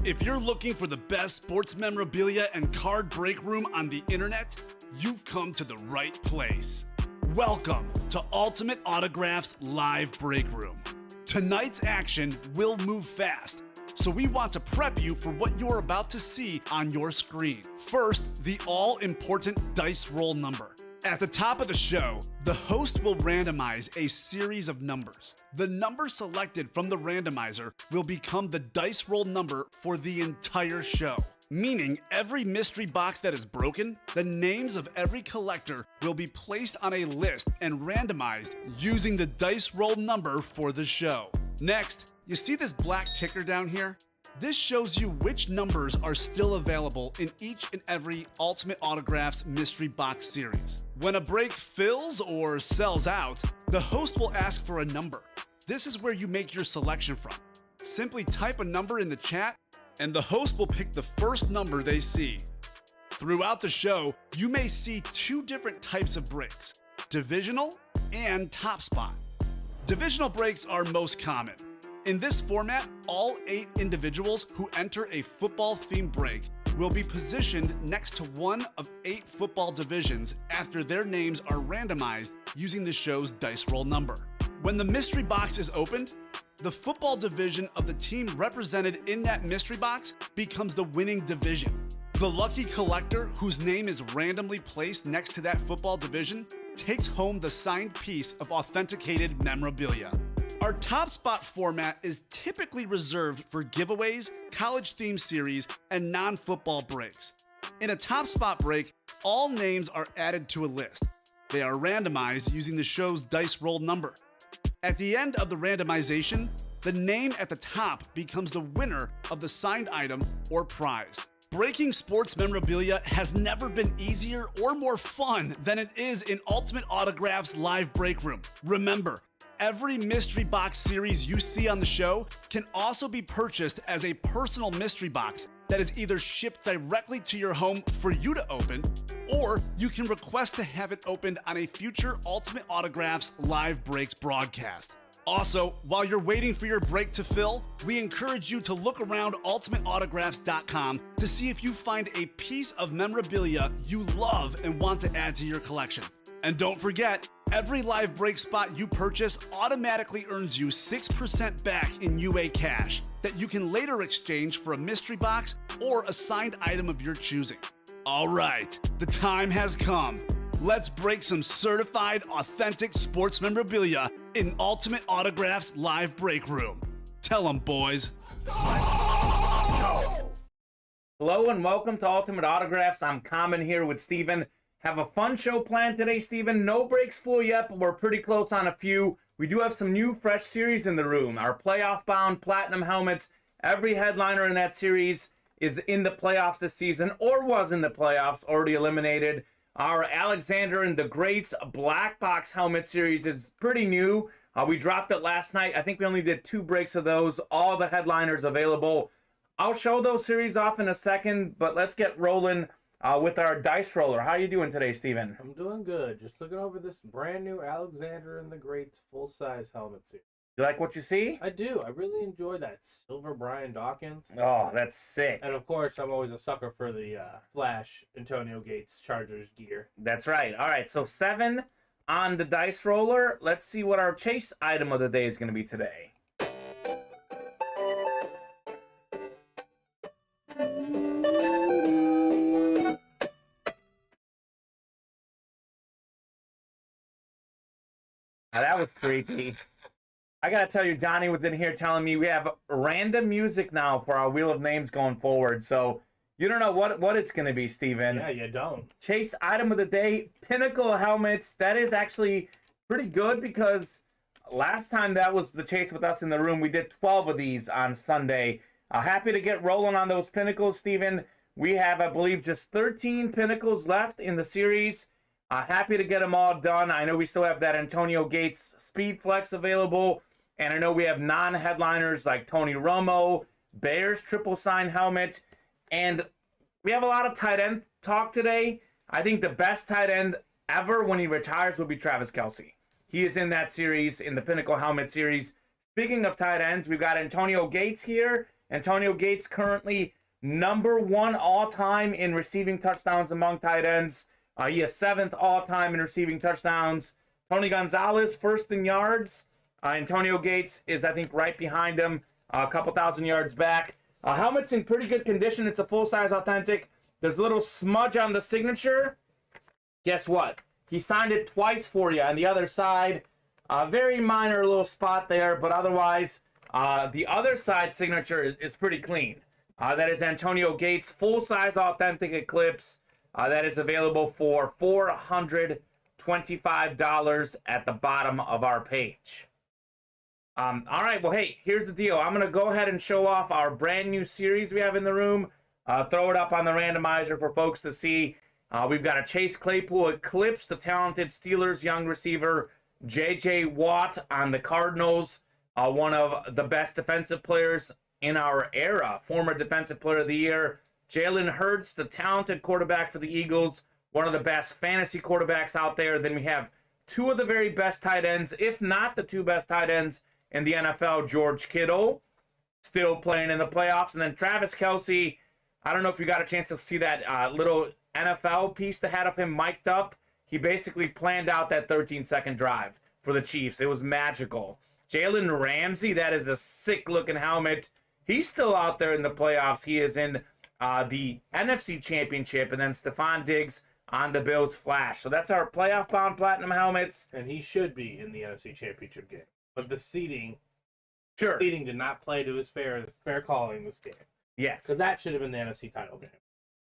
If you're looking for the best sports memorabilia and card break room on the internet, you've come to the right place. Welcome to Ultimate Autographs Live Break Room. Tonight's action will move fast, so we want to prep you for what you're about to see on your screen. First, the all-important dice roll number. At the top of the show, the host will randomize a series of numbers. The number selected from the randomizer will become the dice roll number for the entire show. Meaning every mystery box that is broken, the names of every collector will be placed on a list and randomized using the dice roll number for the show. Next, you see this black ticker down here? This shows you which numbers are still available in each and every Ultimate Autographs mystery box series. When a break fills or sells out, the host will ask for a number. This is where you make your selection from. Simply type a number in the chat, and the host will pick the first number they see. Throughout the show, you may see two different types of breaks: divisional and top spot. Divisional breaks are most common. In this format, all 8 individuals who enter a football-themed break will be positioned next to one of 8 football divisions after their names are randomized using the show's dice roll number. When the mystery box is opened, the football division of the team represented in that mystery box becomes the winning division. The lucky collector whose name is randomly placed next to that football division takes home the signed piece of authenticated memorabilia. Our top spot format is typically reserved for giveaways, college-themed series, and non-football breaks. In a top spot break, all names are added to a list. They are randomized using the show's dice roll number. At the end of the randomization, the name at the top becomes the winner of the signed item or prize. Breaking sports memorabilia has never been easier or more fun than it is in Ultimate Autographs Live Break Room. Remember, every mystery box series you see on the show can also be purchased as a personal mystery box that is either shipped directly to your home for you to open, or you can request to have it opened on a future Ultimate Autographs Live Breaks broadcast. Also, while you're waiting for your break to fill, we encourage you to look around ultimateautographs.com to see if you find a piece of memorabilia you love and want to add to your collection. And don't forget, every live break spot you purchase automatically earns you 6% back in UA cash that you can later exchange for a mystery box or a signed item of your choosing. All right, the time has come. Let's break some certified, authentic sports memorabilia in Ultimate Autographs Live Break Room. Tell them, boys. Hello and welcome to Ultimate Autographs. I'm Kamen here with Steven. Have a fun show planned today, Steven. No breaks full yet, but we're pretty close on a few. We do have some new, fresh series in the room. Our playoff-bound platinum helmets. Every headliner in that series is in the playoffs this season, or was in the playoffs, already eliminated. Our Alexander and the Greats Black Box Helmet Series is pretty new. We dropped it last night. I think we only did 2 breaks of those. All the headliners available. I'll show those series off in a second, but let's get rolling with our dice roller. How are you doing today, Steven? I'm doing good. Just looking over this brand new Alexander and the Greats full-size helmet series. You like what you see? I do. I really enjoy that silver Brian Dawkins. Oh, that's sick. And of course, I'm always a sucker for the Flash Antonio Gates Chargers gear. That's right. All right, so 7 on the dice roller. Let's see what our chase item of the day is going to be today. Now, that was creepy. I gotta tell you, Donnie was in here telling me we have random music now for our Wheel of Names going forward. So you don't know what it's gonna be, Steven. Yeah, you don't. Chase item of the day, Pinnacle helmets. That is actually pretty good because last time that was the chase with us in the room, we did 12 of these on Sunday. Happy to get rolling on those Pinnacles, Steven. We have, I believe, just 13 Pinnacles left in the series. Happy to get them all done. I know we still have that Antonio Gates Speed Flex available. And I know we have non-headliners like Tony Romo, Bears triple sign helmet. And we have a lot of tight end talk today. I think the best tight end ever when he retires will be Travis Kelce. He is in that series, in the Pinnacle Helmet series. Speaking of tight ends, we've got Antonio Gates here, Antonio Gates currently #1 all-time in receiving touchdowns among tight ends. He is 7th all-time in receiving touchdowns. Tony Gonzalez, first in yards. Antonio Gates is, I think, right behind him, a couple thousand yards back. Helmet's in pretty good condition. It's a full-size authentic. There's a little smudge on the signature. Guess what? He signed it twice for you on the other side. Very minor little spot there, but otherwise, the other side signature is pretty clean. That is Antonio Gates, full-size authentic Eclipse. That is available for $425 at the bottom of our page. All right, well, hey, here's the deal. I'm going to go ahead and show off our brand new series we have in the room. Throw it up on the randomizer for folks to see. We've got a Chase Claypool Eclipse, the talented Steelers young receiver, J.J. Watt on the Cardinals, one of the best defensive players in our era, former Defensive Player of the Year. Jalen Hurts, the talented quarterback for the Eagles, one of the best fantasy quarterbacks out there. Then we have two of the very best tight ends, if not the two best tight ends in the NFL, George Kittle, still playing in the playoffs. And then Travis Kelce, I don't know if you got a chance to see that little NFL piece that had of him mic'd up. He basically planned out that 13-second drive for the Chiefs. It was magical. Jalen Ramsey, that is a sick-looking helmet. He's still out there in the playoffs. He is in the NFC Championship. And then Stephon Diggs on the Bills Flash. So that's our playoff-bound platinum helmets. And he should be in the NFC Championship game. But the seeding did not play to his fair calling this game. Yes. So that should have been the NFC title game.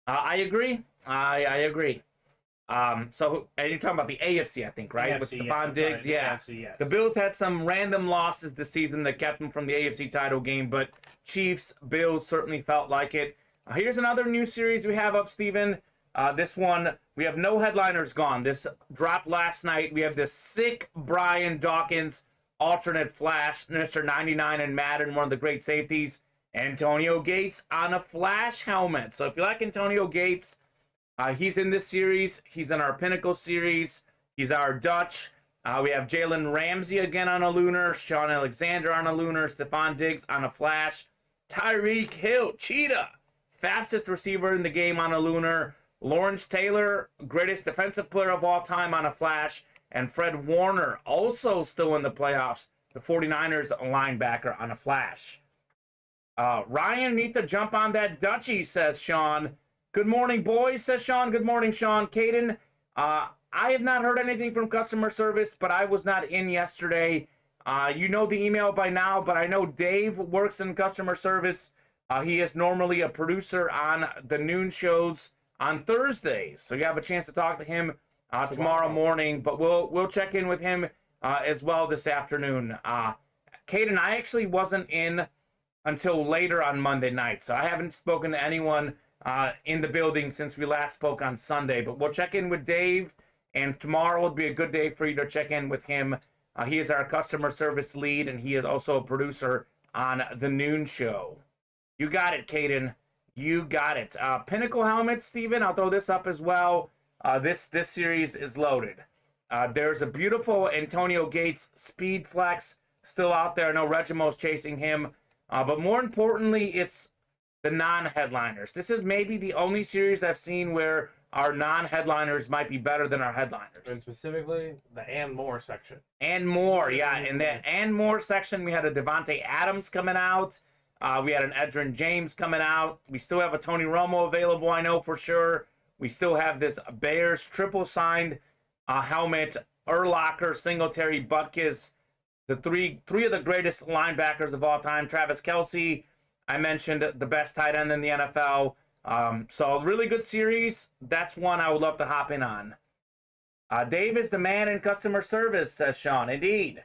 I agree. I agree. So, and you're talking about the AFC, I think, right? With Stephon Diggs, yeah. AFC, yes. The Bills had some random losses this season that kept them from the AFC title game, but Chiefs, Bills certainly felt like it. Here's another new series we have up, Steven. This one, we have no headliners gone. This dropped last night. We have this sick Brian Dawkins alternate Flash, Mr. 99 in Madden, one of the great safeties. Antonio Gates on a Flash helmet. So if you like Antonio Gates, he's in this series. He's in our Pinnacle series. He's our Dutch. We have Jalen Ramsey again on a Lunar. Sean Alexander on a Lunar. Stephon Diggs on a Flash. Tyreek Hill, Cheetah, fastest receiver in the game on a Lunar. Lawrence Taylor, greatest defensive player of all time on a Flash. And Fred Warner, also still in the playoffs, the 49ers linebacker on a Flash. Ryan, need to jump on that Dutchie, says Sean. Good morning, boys, says Sean. Good morning, Sean. Caden, I have not heard anything from customer service, but I was not in yesterday. You know the email by now, but I know Dave works in customer service. He is normally a producer on the noon shows on Thursdays, so you have a chance to talk to him tomorrow morning, but we'll check in with him as well this afternoon. Caden, I actually wasn't in until later on Monday night, so I haven't spoken to anyone in the building since we last spoke on Sunday, but we'll check in with Dave, and tomorrow will be a good day for you to check in with him. He is our customer service lead, and he is also a producer on the noon show. You got it, Caden. You got it. Pinnacle helmets, Steven, I'll throw this up as well. This series is loaded. There's a beautiful Antonio Gates Speed Flex still out there. I know Regimo's chasing him. But more importantly, it's the non-headliners. This is maybe the only series I've seen where our non-headliners might be better than our headliners. And specifically, the and more section. And more, yeah. In the and more section, we had a Devontae Adams coming out. We had an Edgerrin James coming out. We still have a Tony Romo available, I know for sure. We still have this Bears triple-signed helmet, Urlacher, Singletary, Butkus, the three of the greatest linebackers of all time. Travis Kelce, I mentioned, the best tight end in the NFL. So really good series. That's one I would love to hop in on. Dave is the man in customer service, says Sean. Indeed.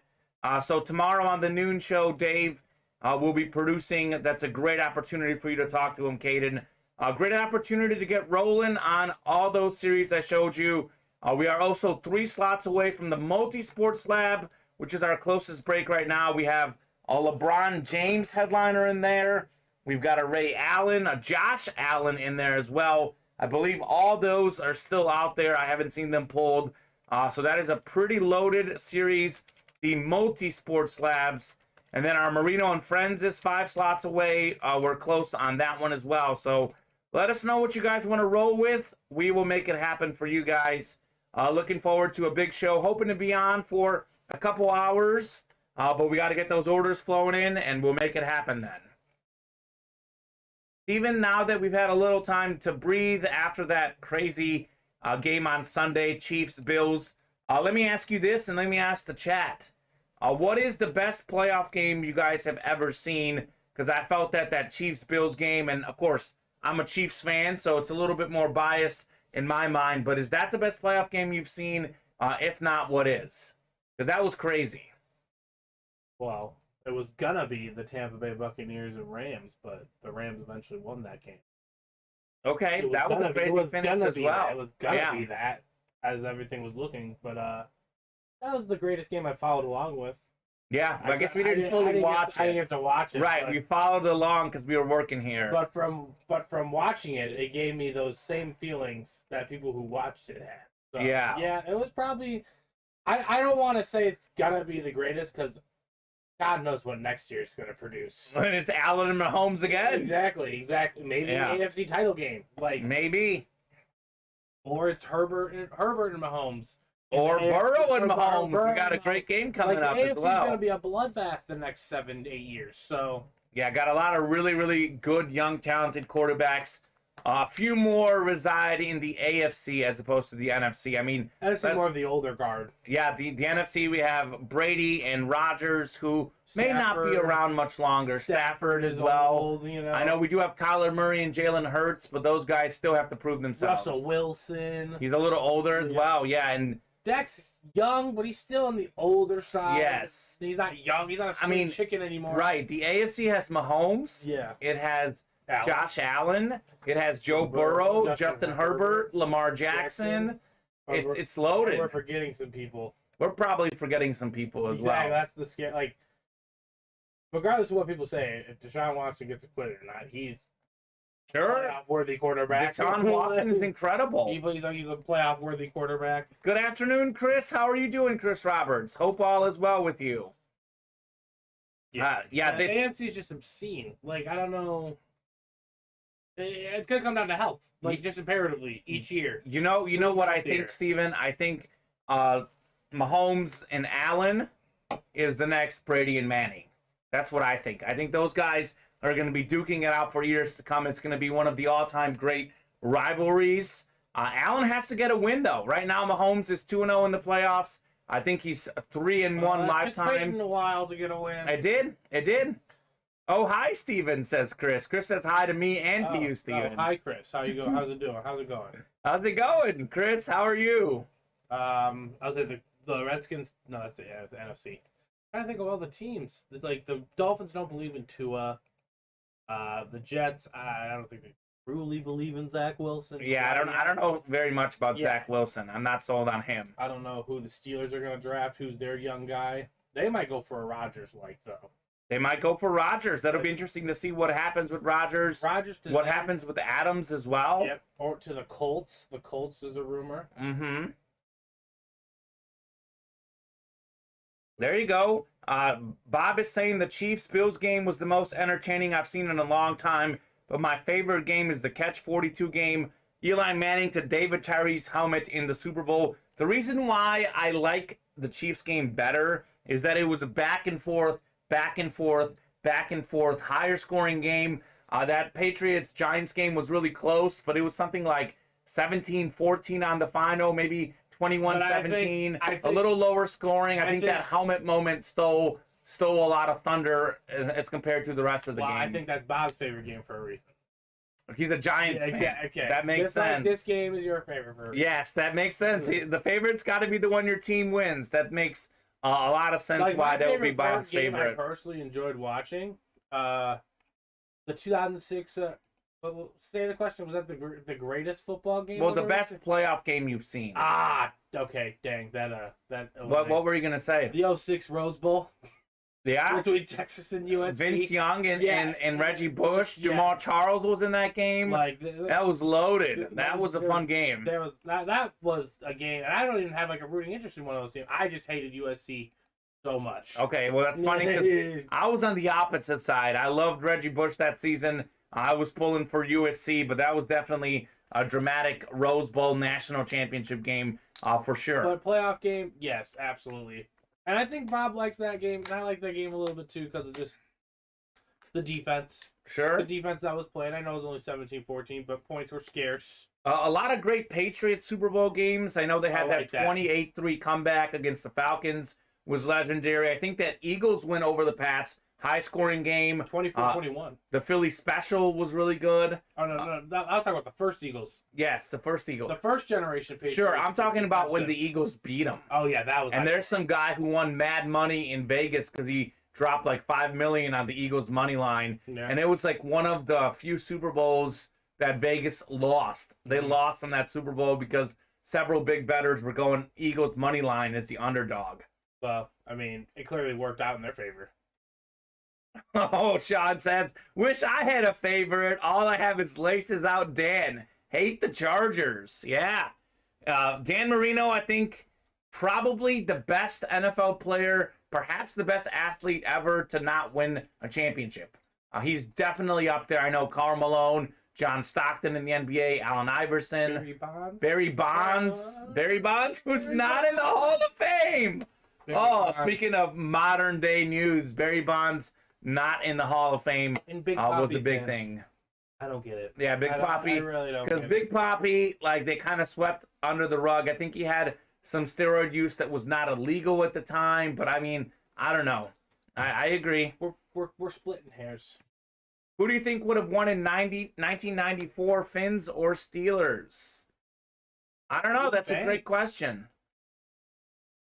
So tomorrow on the noon show, Dave will be producing. That's a great opportunity for you to talk to him, Caden. A great opportunity to get rolling on all those series I showed you. We are also 3 slots away from the Multi-Sports Lab, which is our closest break right now. We have a LeBron James headliner in there. We've got a Ray Allen, a Josh Allen in there as well. I believe all those are still out there. I haven't seen them pulled. So that is a pretty loaded series. The Multi-Sports Labs. And then our Marino and Friends is 5 slots away. We're close on that one as well. So let us know what you guys want to roll with. We will make it happen for you guys. Looking forward to a big show. Hoping to be on for a couple hours. But we got to get those orders flowing in, and we'll make it happen then. Even now that we've had a little time to breathe after that crazy game on Sunday, Chiefs-Bills, let me ask you this, and let me ask the chat. What is the best playoff game you guys have ever seen? Because I felt that Chiefs-Bills game, and of course, I'm a Chiefs fan, so it's a little bit more biased in my mind. But is that the best playoff game you've seen? If not, what is? Because that was crazy. Well, it was gonna be the Tampa Bay Buccaneers and Rams, but the Rams eventually won that game. Okay, that was a crazy finish as well. It was gonna be that, as everything was looking. But that was the greatest game I followed along with. Yeah, I guess we didn't fully watch it. I didn't get to watch it. Right, we followed along because we were working here. But from watching it, it gave me those same feelings that people who watched it had. So, yeah, it was probably. I don't want to say it's gonna be the greatest because God knows what next year's gonna produce. And it's Allen and Mahomes again. Exactly. Maybe an AFC title game, like maybe, or it's Herbert and Mahomes. Or Burrow and Mahomes. We got a great game coming up as well. The AFC's going to be a bloodbath the next 7 to 8 years. So yeah, got a lot of really, really good, young, talented quarterbacks. A few more reside in the AFC as opposed to the NFC. I mean, NFC more of the older guard. Yeah, the NFC, we have Brady and Rodgers, who may not be around much longer. Stafford as well. Old, you know. I know we do have Kyler Murray and Jalen Hurts, but those guys still have to prove themselves. Russell Wilson. He's a little older as well, yeah, and Dak's young, but he's still on the older side. Yes. He's not young. He's not a spring chicken anymore. Right. The AFC has Mahomes. Yeah. It has Josh Allen. It has Joe Burrow, Justin Herbert, Lamar Jackson. It's loaded. We're forgetting some people. We're probably forgetting some people as well. That's the scare. Like, regardless of what people say, if Deshaun Watson gets acquitted or not, he's playoff-worthy quarterback. Deshaun Watson is incredible. He's a playoff-worthy quarterback. Good afternoon, Chris. How are you doing, Chris Roberts? Hope all is well with you. The AFC is just obscene. Like, I don't know. It's going to come down to health, like, just imperatively, each year. You know what I think, Steven? I think Mahomes and Allen is the next Brady and Manning. That's what I think. I think those guys are going to be duking it out for years to come. It's going to be one of the all-time great rivalries. Allen has to get a win, though. Right now, Mahomes is 2-0 in the playoffs. I think he's 3-1 lifetime. It took a while to get a win. It did. Oh, hi, Steven, says Chris. Chris says hi to me and to you, Steven. Hi, Chris. How you going? How's it doing? How's it going? How's it going, Chris? How are you? I'll say the Redskins. No, that's the NFC. I'm trying to think of all the teams. It's like the Dolphins don't believe in Tua. The Jets, I don't think they truly believe in Zach Wilson. Yeah, I don't know very much about Zach Wilson. I'm not sold on him. I don't know who the Steelers are going to draft, who's their young guy. They might go for a Rodgers-like, though. They might go for Rodgers. That'll be interesting to see what happens with Rodgers. What happens with Adams as well. Yep, or to the Colts. The Colts is a rumor. Mm-hmm. There you go. Bob is saying the Chiefs-Bills game was the most entertaining I've seen in a long time, but my favorite game is the Catch-42 game, Eli Manning to David Tyree's helmet in the Super Bowl. The reason why I like the Chiefs game better is that it was a back and forth, higher scoring game. That Patriots-Giants game was really close, but it was something like 17-14 on the final, maybe 21-17, a little lower scoring. I think that helmet moment stole a lot of thunder as compared to the rest of the game. I think that's Bob's favorite game for a reason. He's a Giants fan. Okay. That makes sense. This game is your favorite for a reason. Yes, that makes sense. The favorite's got to be the one your team wins. That makes a lot of sense why that would be Bob's favorite. I personally enjoyed watching the 2006. Say the question, was that the greatest football game? Well, the best playoff game you've seen. Okay, dang that. What were you gonna say? The 06 Rose Bowl. Yeah. Between Texas and USC. Vince Young and Reggie Bush. Jamal Charles was in that game. That was loaded. That was a fun game. That was a game, and I don't even have like a rooting interest in one of those games. I just hated USC so much. Okay, well, that's funny because I was on the opposite side. I loved Reggie Bush that season. I was pulling for USC, but that was definitely a dramatic Rose Bowl national championship game for sure. But playoff game, yes, absolutely. And I think Bob likes that game, and I like that game a little bit too because of just the defense. Sure. The defense that was played. I know it was only 17-14, but points were scarce. A lot of great Patriots Super Bowl games. I know they had that 28-3 comeback against the Falcons was legendary. I think that Eagles win over the Pats, high-scoring game. 24-21. The Philly special was really good. Oh, no. I was talking about the first Eagles. Yes, the first Eagles. The first generation Patriots. Sure, I'm talking about when the Eagles beat them. Oh, yeah, that was... And there's some guy who won mad money in Vegas because he dropped like $5 million on the Eagles money line. Yeah. And it was like one of the few Super Bowls that Vegas lost. They lost on that Super Bowl because several big bettors were going Eagles money line as the underdog. Well, I mean, it clearly worked out in their favor. Oh, Sean says, wish I had a favorite. All I have is laces out Dan. Hate the Chargers. Yeah. Dan Marino, I think, probably the best NFL player, perhaps the best athlete ever to not win a championship. He's definitely up there. I know Karl Malone, John Stockton in the NBA, Allen Iverson, Barry Bonds, who's not in the Hall of Fame. Speaking of modern day news, Barry Bonds not in the Hall of Fame was a big thing. I don't get it. Yeah, Big Papi. I really don't. Because Big Papi, like, they kind of swept under the rug. I think he had some steroid use that was not illegal at the time, but I mean, I don't know. I agree. We're splitting hairs. Who do you think would have won in 1994, Finns or Steelers? I don't know. That's a great question.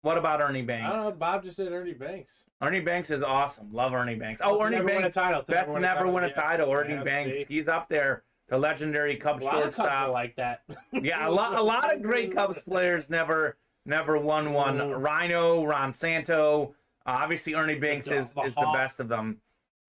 What about Ernie Banks? I don't know. Bob just said Ernie Banks. Ernie Banks is awesome. Love Ernie Banks. Oh, Ernie Banks, best to never win a title. Ernie Banks, he's up there. The legendary Cubs shortstop. Like that. Yeah, a lot of great Cubs players never won one. Rhino, Ron Santo. Obviously, Ernie Banks is the best of them.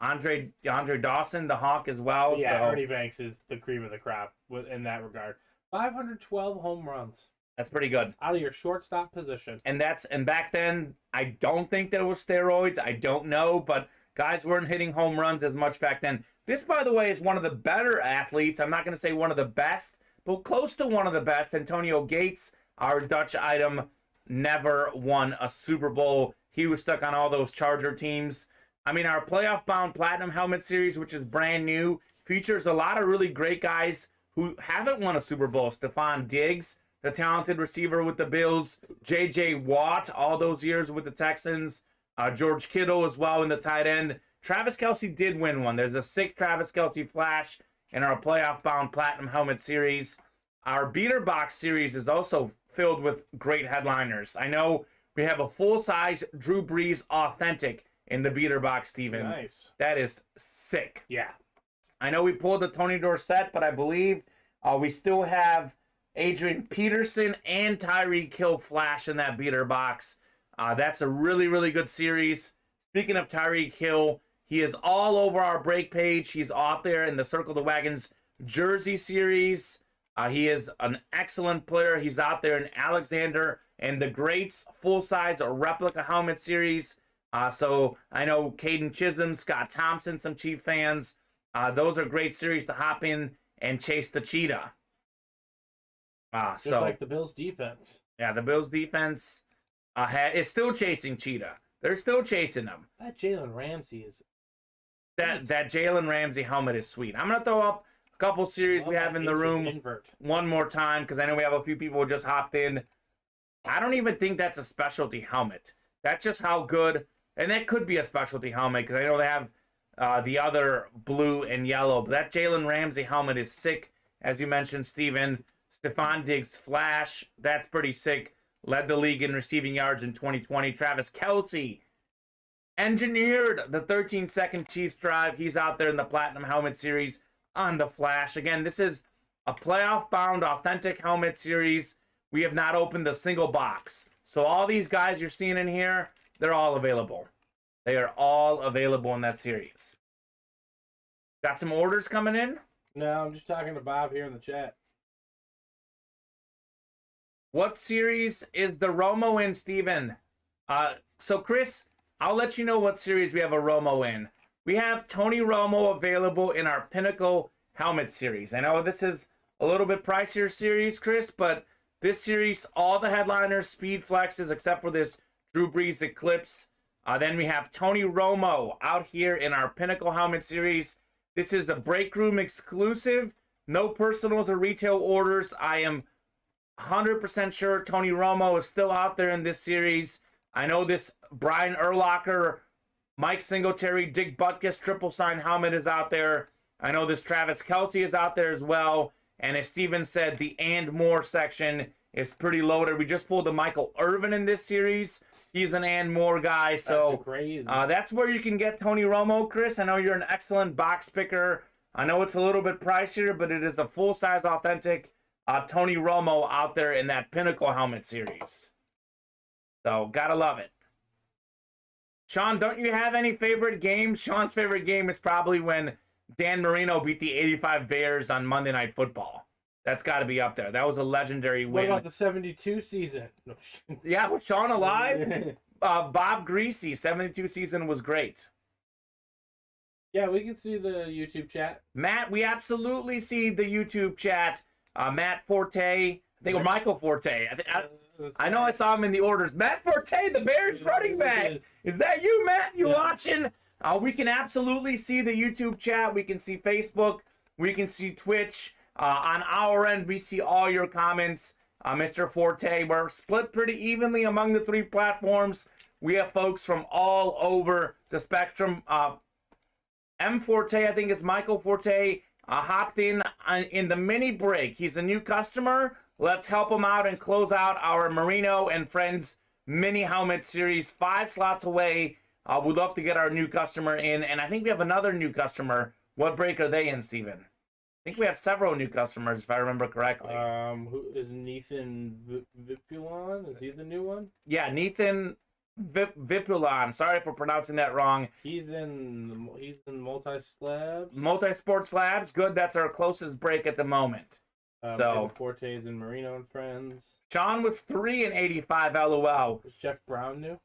Andre Dawson, the Hawk as well. Yeah, so. Ernie Banks is the cream of the crop in that regard. 512 home runs. That's pretty good. Out of your shortstop position. And back then, I don't think there was steroids. I don't know, but guys weren't hitting home runs as much back then. This, by the way, is one of the better athletes. I'm not going to say one of the best, but close to one of the best. Antonio Gates, our Dutch item, never won a Super Bowl. He was stuck on all those Charger teams. I mean, our playoff-bound Platinum Helmet Series, which is brand new, features a lot of really great guys who haven't won a Super Bowl. Stephon Diggs, the talented receiver with the Bills. J.J. Watt, all those years with the Texans. George Kittle as well in the tight end. Travis Kelce did win one. There's a sick Travis Kelce flash in our playoff-bound Platinum Helmet Series. Our Beater Box Series is also filled with great headliners. I know we have a full-size Drew Brees Authentic in the Beater Box, Steven. Nice. That is sick. Yeah. I know we pulled the Tony Dorsett, but I believe we still have Adrian Peterson and Tyreek Hill flash in that Beater Box. That's a really, really good series. Speaking of Tyreek Hill, he is all over our break page. He's out there in the Circle the Wagons jersey series. He is an excellent player. He's out there in Alexander and the Greats full-size replica helmet series. So I know Caden Chisholm, Scott Thompson, some Chief fans. Those are great series to hop in and chase the cheetah. Just like the Bills' defense. Yeah, the Bills' defense is still chasing cheetah. They're still chasing them. That Jalen Ramsey is... That Jalen Ramsey helmet is sweet. I'm going to throw up a couple series we have in the room one more time because I know we have a few people who just hopped in. I don't even think that's a specialty helmet. That's just how good... And that could be a specialty helmet because I know they have the other blue and yellow. But that Jalen Ramsey helmet is sick, as you mentioned, Steven. Stephon Diggs flash, that's pretty sick. Led the league in receiving yards in 2020. Travis Kelce engineered the 13-second Chiefs drive. He's out there in the Platinum Helmet Series on the flash. Again, this is a playoff-bound authentic helmet series. We have not opened a single box. So all these guys you're seeing in here, they're all available. They are all available in that series. Got some orders coming in? No, I'm just talking to Bob here in the chat. What series is the Romo in, Steven? So, Chris, I'll let you know what series we have a Romo in. We have Tony Romo available in our Pinnacle Helmet series. I know this is a little bit pricier series, Chris, but this series, all the headliners, speed flexes, except for this Drew Brees Eclipse. Then we have Tony Romo out here in our Pinnacle Helmet series. This is a break room exclusive. No personals or retail orders. I am 100% sure Tony Romo is still out there in this series. I know this Brian Urlacher, Mike Singletary, Dick Butkus triple sign helmet is out there. I know this Travis Kelce is out there as well. And as Steven said, the and more section is pretty loaded. We just pulled the Michael Irvin in this series. He's an and more guy. So that's crazy. That's where you can get Tony Romo, Chris. I know you're an excellent box picker. I know it's a little bit pricier, but it is a full-size, authentic Tony Romo out there in that Pinnacle Helmet series. So, gotta love it. Sean, don't you have any favorite games? Sean's favorite game is probably when Dan Marino beat the 85 Bears on Monday Night Football. That's got to be up there. That was a legendary win. What about the 72 season? Yeah, was Sean alive? Bob Greasy, 72 season was great. Yeah, we can see the YouTube chat. Matt, we absolutely see the YouTube chat. Matt Forte, I think, or Michael Forte. I know I saw him in the orders. Matt Forte, the Bears running back. Is that you, Matt? You watching? We can absolutely see the YouTube chat. We can see Facebook. We can see Twitch. On our end, we see all your comments. Mr. Forte, we're split pretty evenly among the three platforms. We have folks from all over the spectrum. M. Forte, I think it's Michael Forte, hopped in the mini break. He's a new customer. Let's help him out and close out our Marino and Friends mini helmet series. 5 slots away. We'd love to get our new customer in. And I think we have another new customer. What break are they in, Steven? I think we have several new customers, if I remember correctly. Who is Nathan Vipulon? Is he the new one? Yeah, Nathan Vipulon. Sorry for pronouncing that wrong. He's in multi-slabs. Multi-sport slabs. Good. That's our closest break at the moment. So Forte's in Marino and Friends. Sean was 3 and 85. LOL. Is Jeff Brown new?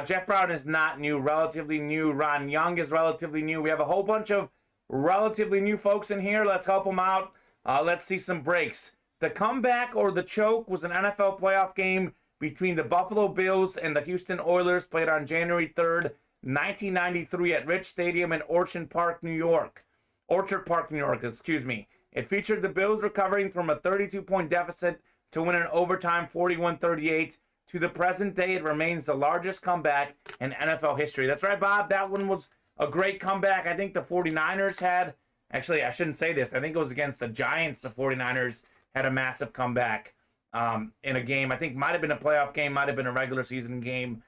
Jeff Brown is not new. Relatively new. Ron Young is relatively new. We have a whole bunch of relatively new folks in here. Let's help them out. Let's see some breaks. The comeback or the choke was an NFL playoff game between the Buffalo Bills and the Houston Oilers, played on January 3rd, 1993 at Rich Stadium in Orchard Park, New York. It featured the Bills recovering from a 32-point deficit to win in overtime 41-38. To the present day, it remains the largest comeback in NFL history. That's right, Bob. That one was a great comeback. I think the 49ers had, actually, I shouldn't say this. I think it was against the Giants. The 49ers had a massive comeback in a game. I think might have been a playoff game, might have been a regular season game.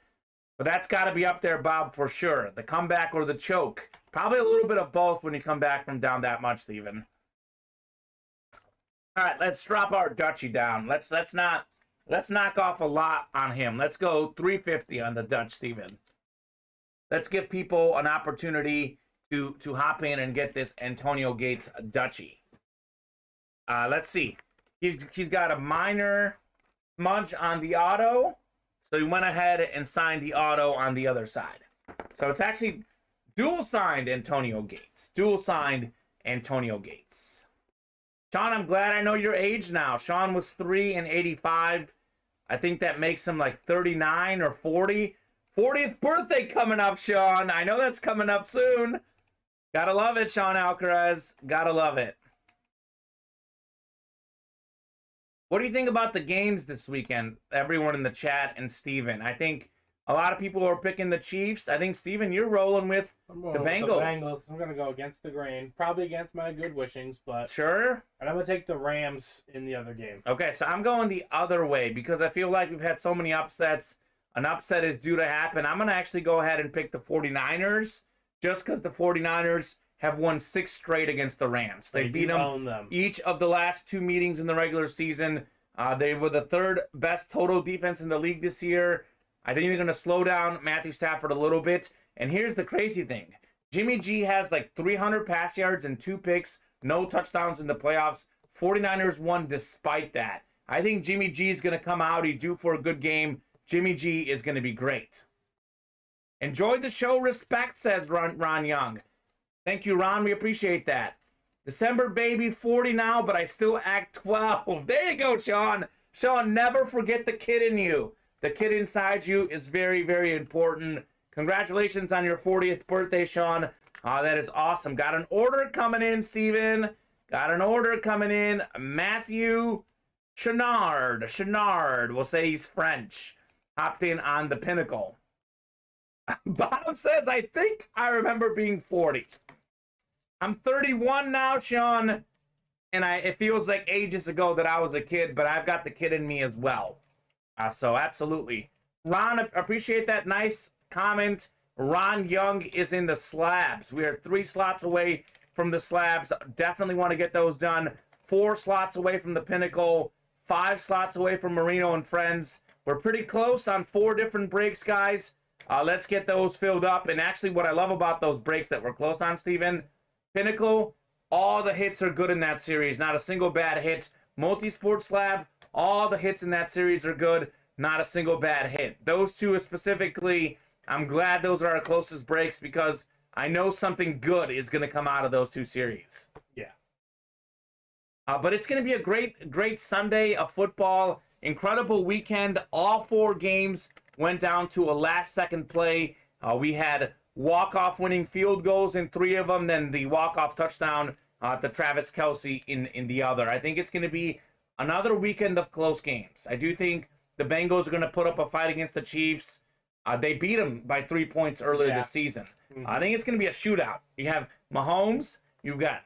But that's got to be up there, Bob, for sure. The comeback or the choke. Probably a little bit of both when you come back from down that much, Steven. All right, let's drop our Dutchie down. Let's knock off a lot on him. Let's go 350 on the Dutch, Steven. Let's give people an opportunity to hop in and get this Antonio Gates Dutchie. Let's see. He's got a minor smudge on the auto, so he went ahead and signed the auto on the other side. So it's actually dual signed Antonio Gates. Dual signed Antonio Gates. Sean, I'm glad I know your age now. Sean was 3 and 85. I think that makes him like 39 or 40. 40th birthday coming up, Sean. I know that's coming up soon. Gotta love it, Sean Alcaraz. Gotta love it. What do you think about the games this weekend? Everyone in the chat and Steven. I think a lot of people are picking the Chiefs. I think, Steven, you're rolling with the Bengals. I'm going to go against the grain. Probably against my good wishings, but... Sure? And I'm going to take the Rams in the other game. Okay, so I'm going the other way because I feel like we've had so many upsets. An upset is due to happen. I'm going to actually go ahead and pick the 49ers just because the 49ers have won 6 straight against the Rams. They beat them each of the last 2 meetings in the regular season. They were the 3rd best total defense in the league this year. I think they're going to slow down Matthew Stafford a little bit. And here's the crazy thing. Jimmy G has like 300 pass yards and 2 picks, no touchdowns in the playoffs. 49ers won despite that. I think Jimmy G is going to come out. He's due for a good game. Jimmy G is going to be great. Enjoyed the show. Respect, says Ron Young. Thank you, Ron. We appreciate that. December baby, 40 now, but I still act 12. There you go, Sean. Sean, never forget the kid in you. The kid inside you is very, very important. Congratulations on your 40th birthday, Sean. That is awesome. Got an order coming in, Steven. Got an order coming in. Matthew Chenard. We'll say he's French. Hopped in on the Pinnacle. Bob says, I think I remember being 40. I'm 31 now, Sean. And it feels like ages ago that I was a kid, but I've got the kid in me as well. So absolutely. Ron, appreciate that nice comment. Ron Young is in the slabs. We are 3 slots away from the slabs. Definitely want to get those done. 4 slots away from the Pinnacle. 5 slots away from Marino and Friends. We're pretty close on 4 different breaks, guys. Let's get those filled up. And actually, what I love about those breaks that we're close on, Steven, Pinnacle, all the hits are good in that series. Not a single bad hit. Multi-sport slab, all the hits in that series are good. Not a single bad hit. Those 2 specifically, I'm glad those are our closest breaks because I know something good is going to come out of those 2 series. Yeah. But it's going to be a great Sunday of football. Incredible weekend. All 4 games went down to a last-second play. We had walk-off winning field goals in 3 of them, then the walk-off touchdown to Travis Kelce in the other. I think it's going to be another weekend of close games. I do think the Bengals are going to put up a fight against the Chiefs. They beat them by 3 points earlier this season. Mm-hmm. I think it's going to be a shootout. You have Mahomes, you've got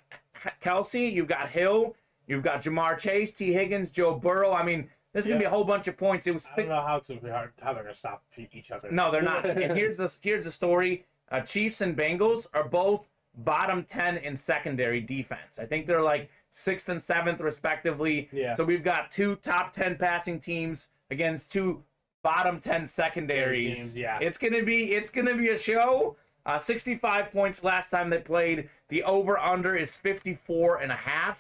Kelce, you've got Hill, you've got Jamar Chase, T. Higgins, Joe Burrow. I mean, there's going to be a whole bunch of points. It was I don't know how they're going to stop each other. No, they're not. And here's the story. Chiefs and Bengals are both bottom 10 in secondary defense. I think they're like 6th and 7th respectively. Yeah. So we've got 2 top 10 passing teams against 2 bottom 10 secondaries. Teams, yeah. It's gonna be a show. 65 points last time they played. The over/under is 54.5.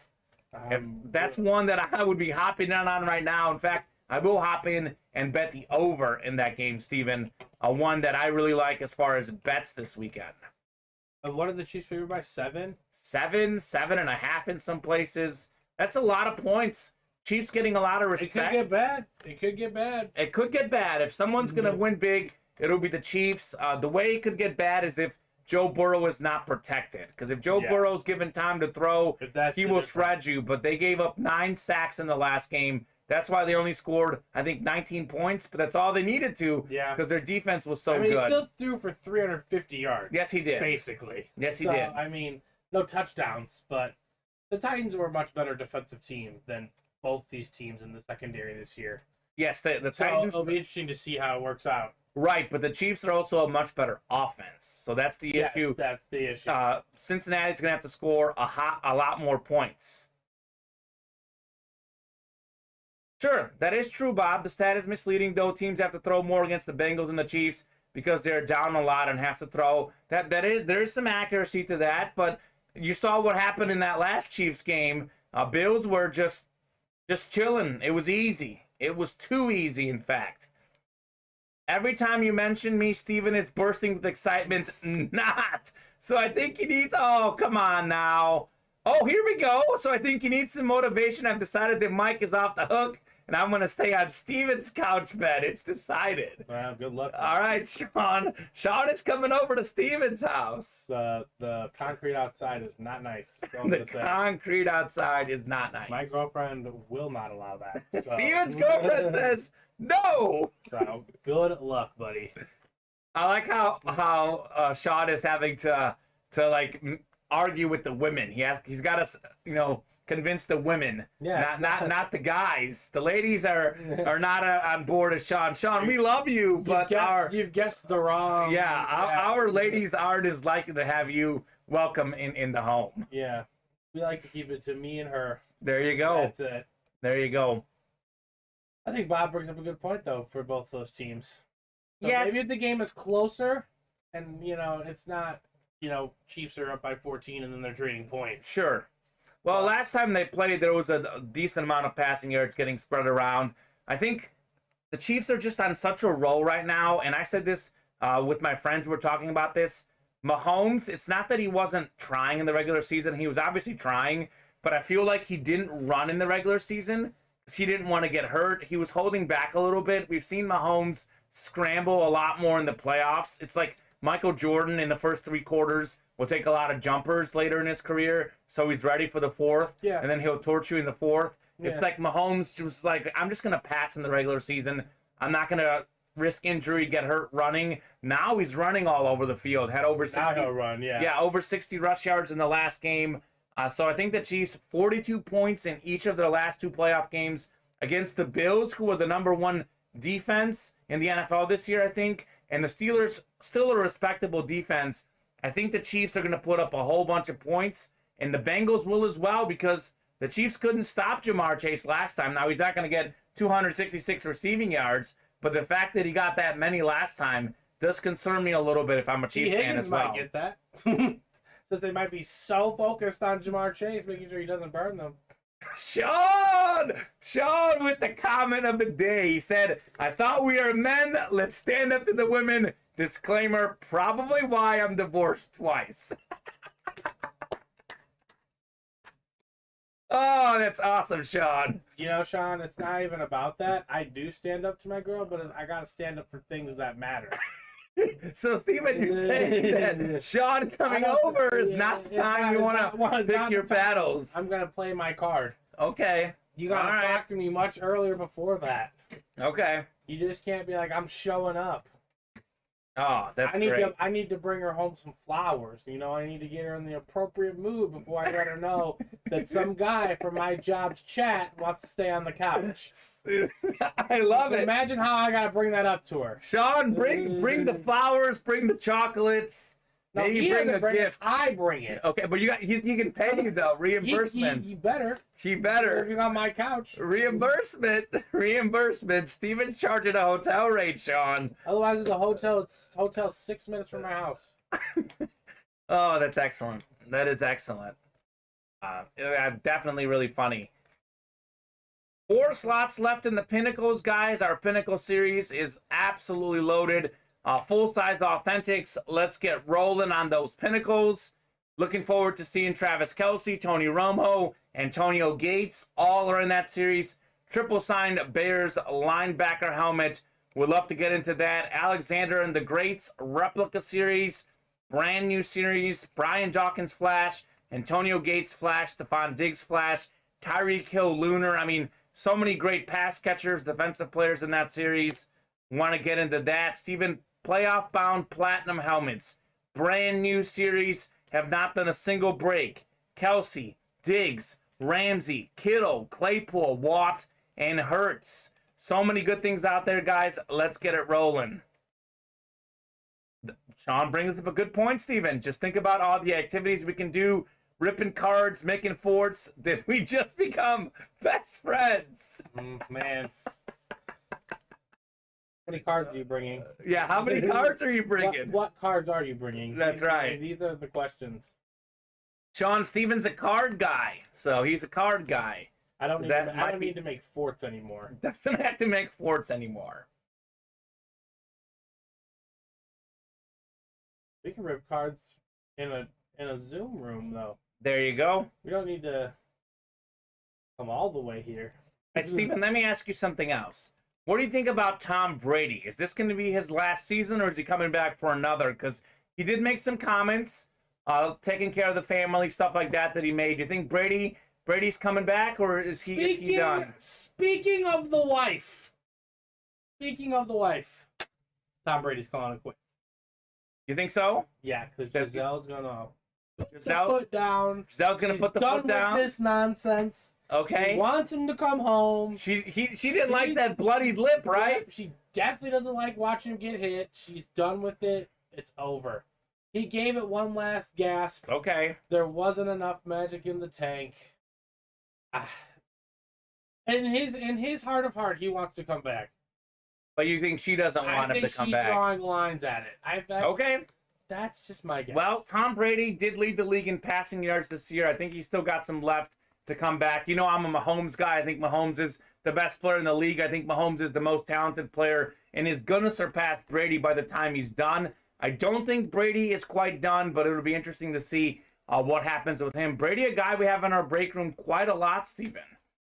That's one that I would be hopping in on right now. In fact, I will hop in and bet the over in that game, Steven. One that I really like as far as bets this weekend. What are the Chiefs favored by? 7? 7.5 in some places. That's a lot of points. Chiefs getting a lot of respect. It could get bad. It could get bad. If someone's going to win big, it'll be the Chiefs. The way it could get bad is if Joe Burrow is not protected. Because if Joe Burrow's given time to throw, he will shred you. But they gave up 9 sacks in the last game. That's why they only scored, I think, 19 points. But that's all they needed to. Yeah. Because their defense was so good. He still threw for 350 yards. Yes, he did. Basically. Yes, he did. I mean, no touchdowns. But the Titans were a much better defensive team than both these teams in the secondary this year. Yes, the Titans. It'll be interesting to see how it works out. Right, but the Chiefs are also a much better offense. So that's the issue. That's the issue. Cincinnati's going to have to score a lot more points. Sure, that is true, Bob. The stat is misleading, though. Teams have to throw more against the Bengals and the Chiefs because they're down a lot and have to throw. There is some accuracy to that, but you saw what happened in that last Chiefs game. Bills were just chilling. It was easy. It was too easy, in fact. Every time you mention me, Steven is bursting with excitement. Not. So I think he needs... Oh, come on now. Oh, here we go. So I think he needs some motivation. I've decided that Mike is off the hook, and I'm going to stay on Steven's couch bed. It's decided. Well, good luck. All right, Sean. Sean is coming over to Steven's house. The concrete outside is not nice. The concrete outside is not nice. My girlfriend will not allow that. So. Steven's girlfriend says no. So good luck, buddy. I like how Sean is having to like argue with the women. He's got to convince the women, not the guys. The ladies are not on board as Sean. Sean, we love you, but you've guessed the wrong. Yeah, our ladies aren't as likely to have you welcome in the home. Yeah, we like to keep it to me and her. There you go. That's it. There you go. I think Bob brings up a good point though for both those teams. So yes. Maybe if the game is closer, and it's not, Chiefs are up by 14 and then they're trading points. Sure. Well, last time they played, there was a decent amount of passing yards getting spread around. I think the Chiefs are just on such a roll right now, and I said this with my friends. We're talking about this. Mahomes, it's not that he wasn't trying in the regular season. He was obviously trying, but I feel like he didn't run in the regular season because he didn't want to get hurt. He was holding back a little bit. We've seen Mahomes scramble a lot more in the playoffs. It's like Michael Jordan in the first 3 quarters will take a lot of jumpers later in his career, so he's ready for the fourth, and then he'll torch you in the fourth. It's like Mahomes just like, I'm just going to pass in the regular season. I'm not going to risk injury, get hurt running. Now he's running all over the field. Had over 60. Now he'll run, over 60 rush yards in the last game. So I think the Chiefs, 42 points in each of their last 2 playoff games against the Bills, who are the #1 defense in the NFL this year, I think. And the Steelers, still a respectable defense. I think the Chiefs are going to put up a whole bunch of points. And the Bengals will as well, because the Chiefs couldn't stop Jamar Chase last time. Now he's not going to get 266 receiving yards, but the fact that he got that many last time does concern me a little bit if I'm a Chiefs fan as well. Might get that. Since they might be so focused on Jamar Chase, making sure he doesn't burn them. Sean with the comment of the day. He said, I thought we are men. Let's stand up to the women. Disclaimer, probably why I'm divorced twice. Oh, that's awesome, Sean. You know, Sean, it's not even about that. I do stand up to my girl, but I got to stand up for things that matter. So, Steven, you're saying that Sean coming over is not the time you want to pick your battles. I'm going to play my card. Okay. You got to talk to me much earlier before that. Okay. You just can't be like, I'm showing up. Oh, that's great. I need to bring her home some flowers. You know, I need to get her in the appropriate mood before I let her know that some guy from my job's chat wants to stay on the couch. I love it. Imagine how I got to bring that up to her. Sean, bring the flowers, bring the chocolates. No, maybe bring a gift. I bring it. Okay, but he can pay you though. Reimbursement. He better. He better. He's on my couch. Reimbursement. Steven's charging a hotel rate, Sean. Otherwise, it's a hotel. It's hotel 6 minutes from my house. Oh, that's excellent. That is excellent. Definitely really funny. 4 slots left in the Pinnacles, guys. Our Pinnacle series is absolutely loaded. Full-size Authentics. Let's get rolling on those Pinnacles. Looking forward to seeing Travis Kelce, Tony Romo, Antonio Gates. All are in that series. Triple-signed Bears linebacker helmet. Would love to get into that. Alexander and the Greats replica series. Brand new series. Brian Dawkins Flash. Antonio Gates Flash. Stephon Diggs Flash. Tyreek Hill Lunar. I mean, so many great pass catchers, defensive players in that series. Want to get into that. Steven, playoff-bound platinum helmets. Brand new series. Have not done a single break. Kelce, Diggs, Ramsey, Kittle, Claypool, Watt, and Hurts. So many good things out there, guys. Let's get it rolling. Sean brings up a good point, Steven. Just think about all the activities we can do. Ripping cards, making forts. Did we just become best friends? Man. How many cards are you bringing? Yeah, how many cards are you bringing? What cards are you bringing? That's right. These are the questions. Sean Steven's a card guy, so he's a card guy. I don't need to make forts anymore. Doesn't have to make forts anymore. We can rip cards in a Zoom room, though. There you go. We don't need to come all the way here. Hey, Steven, let me ask you something else. What do you think about Tom Brady? Is this going to be his last season, or is he coming back for another? Because he did make some comments, taking care of the family, stuff like that he made. Do you think Brady's coming back, or is he done? Speaking of the wife, Tom Brady's calling it quits. You think so? Yeah, because Gisele's gonna Gisele's gonna put the foot down. With this nonsense. Okay. She wants him to come home. She didn't like that bloodied lip, right? She definitely doesn't like watching him get hit. She's done with it. It's over. He gave it one last gasp. Okay. There wasn't enough magic in the tank. In his heart of heart, he wants to come back. But you think she doesn't want him to come back? I think she's drawing lines at it. Okay. That's just my guess. Well, Tom Brady did lead the league in passing yards this year. I think he's still got some left. to come back. You know, I'm a Mahomes guy. I think Mahomes is the best player in the league. I think Mahomes is the most talented player and is going to surpass Brady by the time he's done. I don't think Brady is quite done, but it'll be interesting to see what happens with him. Brady, a guy we have in our break room quite a lot, Steven.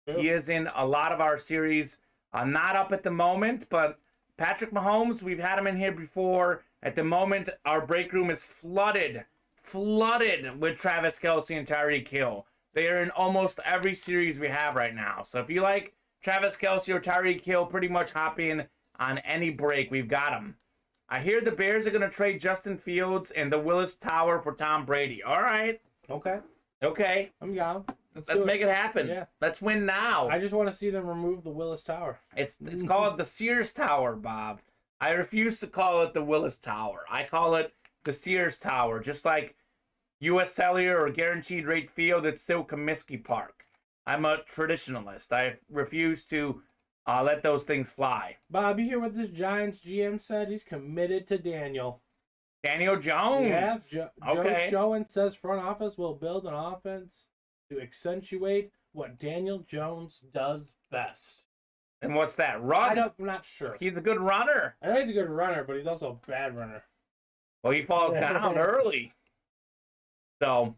Yep. He is in a lot of our series. Not up at the moment, but Patrick Mahomes, we've had him in here before. At the moment, our break room is flooded with Travis Kelce and Tyreek Hill. They are in almost every series we have right now. So if you like Travis Kelce or Tyreek Hill, pretty much hop in on any break. We've got them. I hear the Bears are going to trade Justin Fields and the Willis Tower for Tom Brady. All right. Okay. I'm down. Let's make it happen. Yeah. Let's win now. I just want to see them remove the Willis Tower. It's called the Sears Tower, Bob. I refuse to call it the Willis Tower. I call it the Sears Tower. Just like U.S. Cellular or Guaranteed Rate Field, it's still Comiskey Park. I'm a traditionalist. I refuse to let those things fly. Bob, you hear what this Giants GM said? He's committed to Daniel. Daniel Jones. Yeah, Okay. Joe Schoen says front office will build an offense to accentuate what Daniel Jones does best. And what's that? Run? I'm not sure. He's a good runner. I know he's a good runner, but he's also a bad runner. Well, he falls down early. So,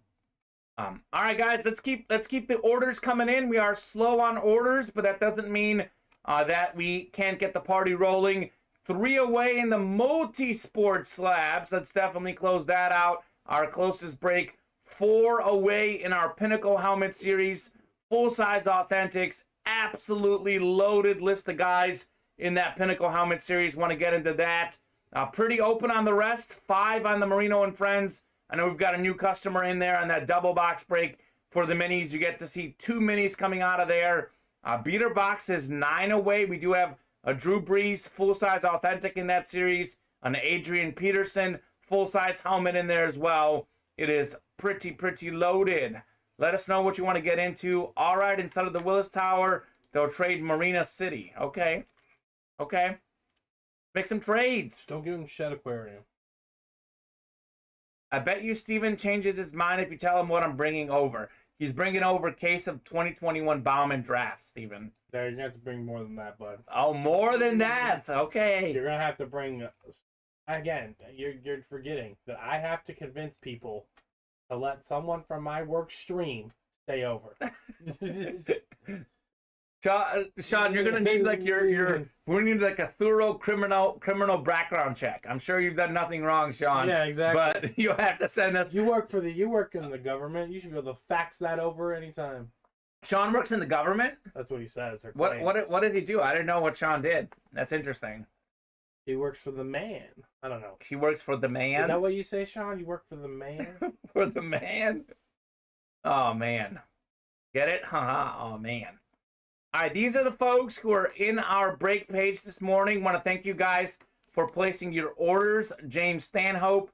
all right, guys, let's keep the orders coming in. We are slow on orders, but that doesn't mean that we can't get the party rolling. 3 away in the multi-sport slabs. Let's definitely close that out. Our closest break. 4 away in our Pinnacle Helmet Series. Full-size Authentics. Absolutely loaded list of guys in that Pinnacle Helmet Series. Want to get into that. Pretty open on the rest. 5 on the Marino and Friends. I know we've got a new customer in there on that double box break for the minis. You get to see 2 minis coming out of there. Beater box is 9 away. We do have a Drew Brees full-size Authentic in that series. An Adrian Peterson full-size helmet in there as well. It is pretty loaded. Let us know what you want to get into. All right, instead of the Willis Tower, they'll trade Marina City. Okay. Make some trades. Don't give him Shed Aquarium. I bet you Steven changes his mind if you tell him what I'm bringing over. He's bringing over a case of 2021 Bauman draft, Steven. Yeah, you're going to have to bring more than that, bud. Oh, more than that. Okay. You're going to have to bring... Again, you're forgetting that I have to convince people to let someone from my work stream stay over. Sean, you're gonna need like we're gonna need like a thorough criminal background check. I'm sure you've done nothing wrong, Sean. Yeah, exactly. But you have to send us. You work in the government. You should be able to fax that over anytime. Sean works in the government? That's what he says. What did he do? I didn't know what Sean did. That's interesting. He works for the man. I don't know. He works for the man? Is that what you say, Sean? You work for the man? For the man? Oh, man. Get it? Oh, man. All right, these are the folks who are in our break page this morning. Want to thank you guys for placing your orders. James Stanhope,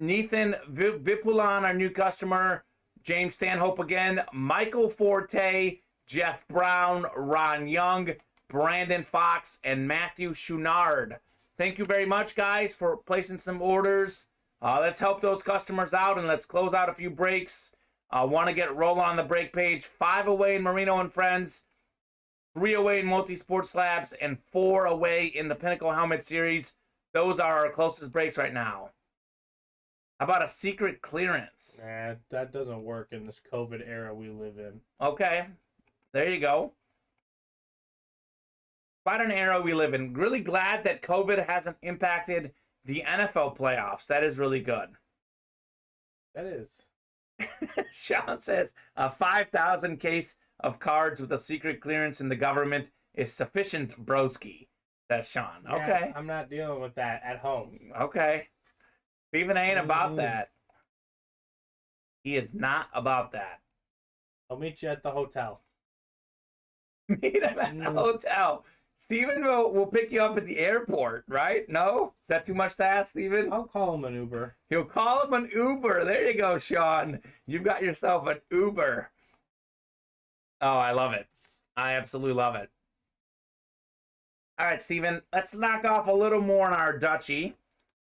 Nathan Vipulan, our new customer. James Stanhope again. Michael Forte, Jeff Brown, Ron Young, Brandon Fox, and Matthew Schunard. Thank you very much, guys, for placing some orders. Let's help those customers out, and let's close out a few breaks. Want to get rolling on the break page. 5 away in Marino and Friends, 3 away in Multi-Sport Slabs, and 4 away in the Pinnacle Helmet Series. Those are our closest breaks right now. How about a secret clearance? Nah, that doesn't work in this COVID era we live in. Okay, there you go. Quite an era we live in. Really glad that COVID hasn't impacted the NFL playoffs. That is really good. That is. Sean says a 5,000 case of cards with a secret clearance in the government is sufficient, broski. That's Sean. Yeah, okay. I'm not dealing with that at home. Okay. Steven ain't about that. He is not about that. I'll meet you at the hotel. Meet him at the hotel. Steven will pick you up at the airport, right? No? Is that too much to ask, Steven? I'll call him an Uber. He'll call him an Uber. There you go, Sean. You've got yourself an Uber. Oh, I love it. I absolutely love it. All right, Steven, let's knock off a little more on our Dutchie.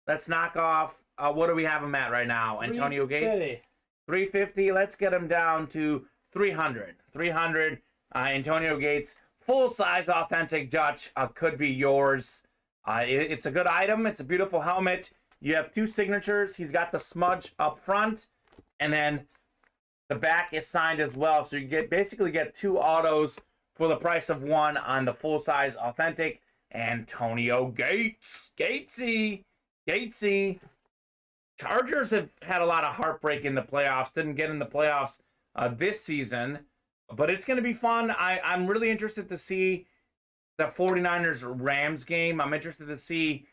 Let's knock off, what do we have him at right now? Antonio Gates? 350. Let's get him down to 300. 300. Antonio Gates, full-size authentic Dutch could be yours. It's a good item. It's a beautiful helmet. You have 2 signatures. He's got the smudge up front, and then the back is signed as well. So you basically get 2 autos for the price of 1 on the full-size authentic. Antonio Gates. Gatesy. Chargers have had a lot of heartbreak in the playoffs. Didn't get in the playoffs this season. But it's going to be fun. I'm really interested to see the 49ers-Rams game. I'm interested to see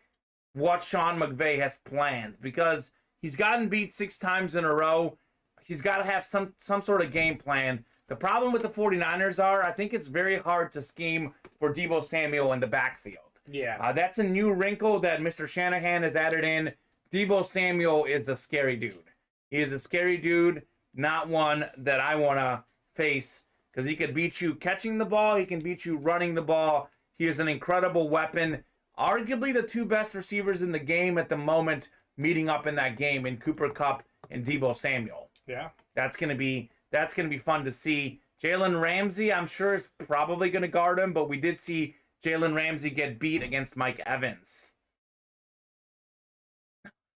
what Sean McVay has planned, because he's gotten beat 6 times in a row. He's got to have some sort of game plan. The problem with the 49ers I think it's very hard to scheme for Deebo Samuel in the backfield. Yeah. That's a new wrinkle that Mr. Shanahan has added in. Deebo Samuel is a scary dude. He is a scary dude, not one that I want to face, because he could beat you catching the ball. He can beat you running the ball. He is an incredible weapon. Arguably the 2 best receivers in the game at the moment meeting up in that game in Cooper Kupp and Deebo Samuel. Yeah. That's gonna be fun to see. Jalen Ramsey, I'm sure, is probably gonna guard him, but we did see Jalen Ramsey get beat against Mike Evans.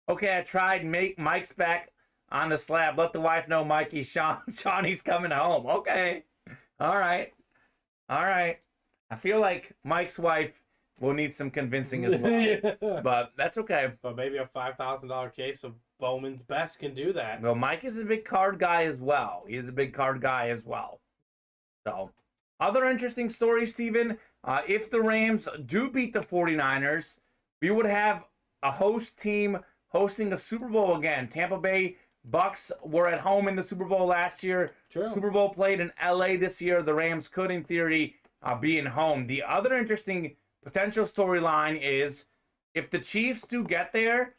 Okay, I tried. Mike's back on the slab. Let the wife know, Mikey. Shawnee's coming home. Okay. All right. I feel like Mike's wife will need some convincing as well. Yeah. But that's okay. But maybe a $5,000 case of Bowman's Best can do that. Well, Mike is a big card guy as well. So, other interesting stories, Steven. If the Rams do beat the 49ers, we would have a host team hosting the Super Bowl again. Tampa Bay Bucks were at home in the Super Bowl last year. True. Super Bowl played in LA this year. The Rams could, in theory, be in home. The other interesting potential storyline is if the Chiefs do get there,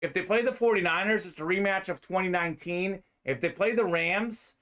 if they play the 49ers, it's a rematch of 2019. If they play the Rams,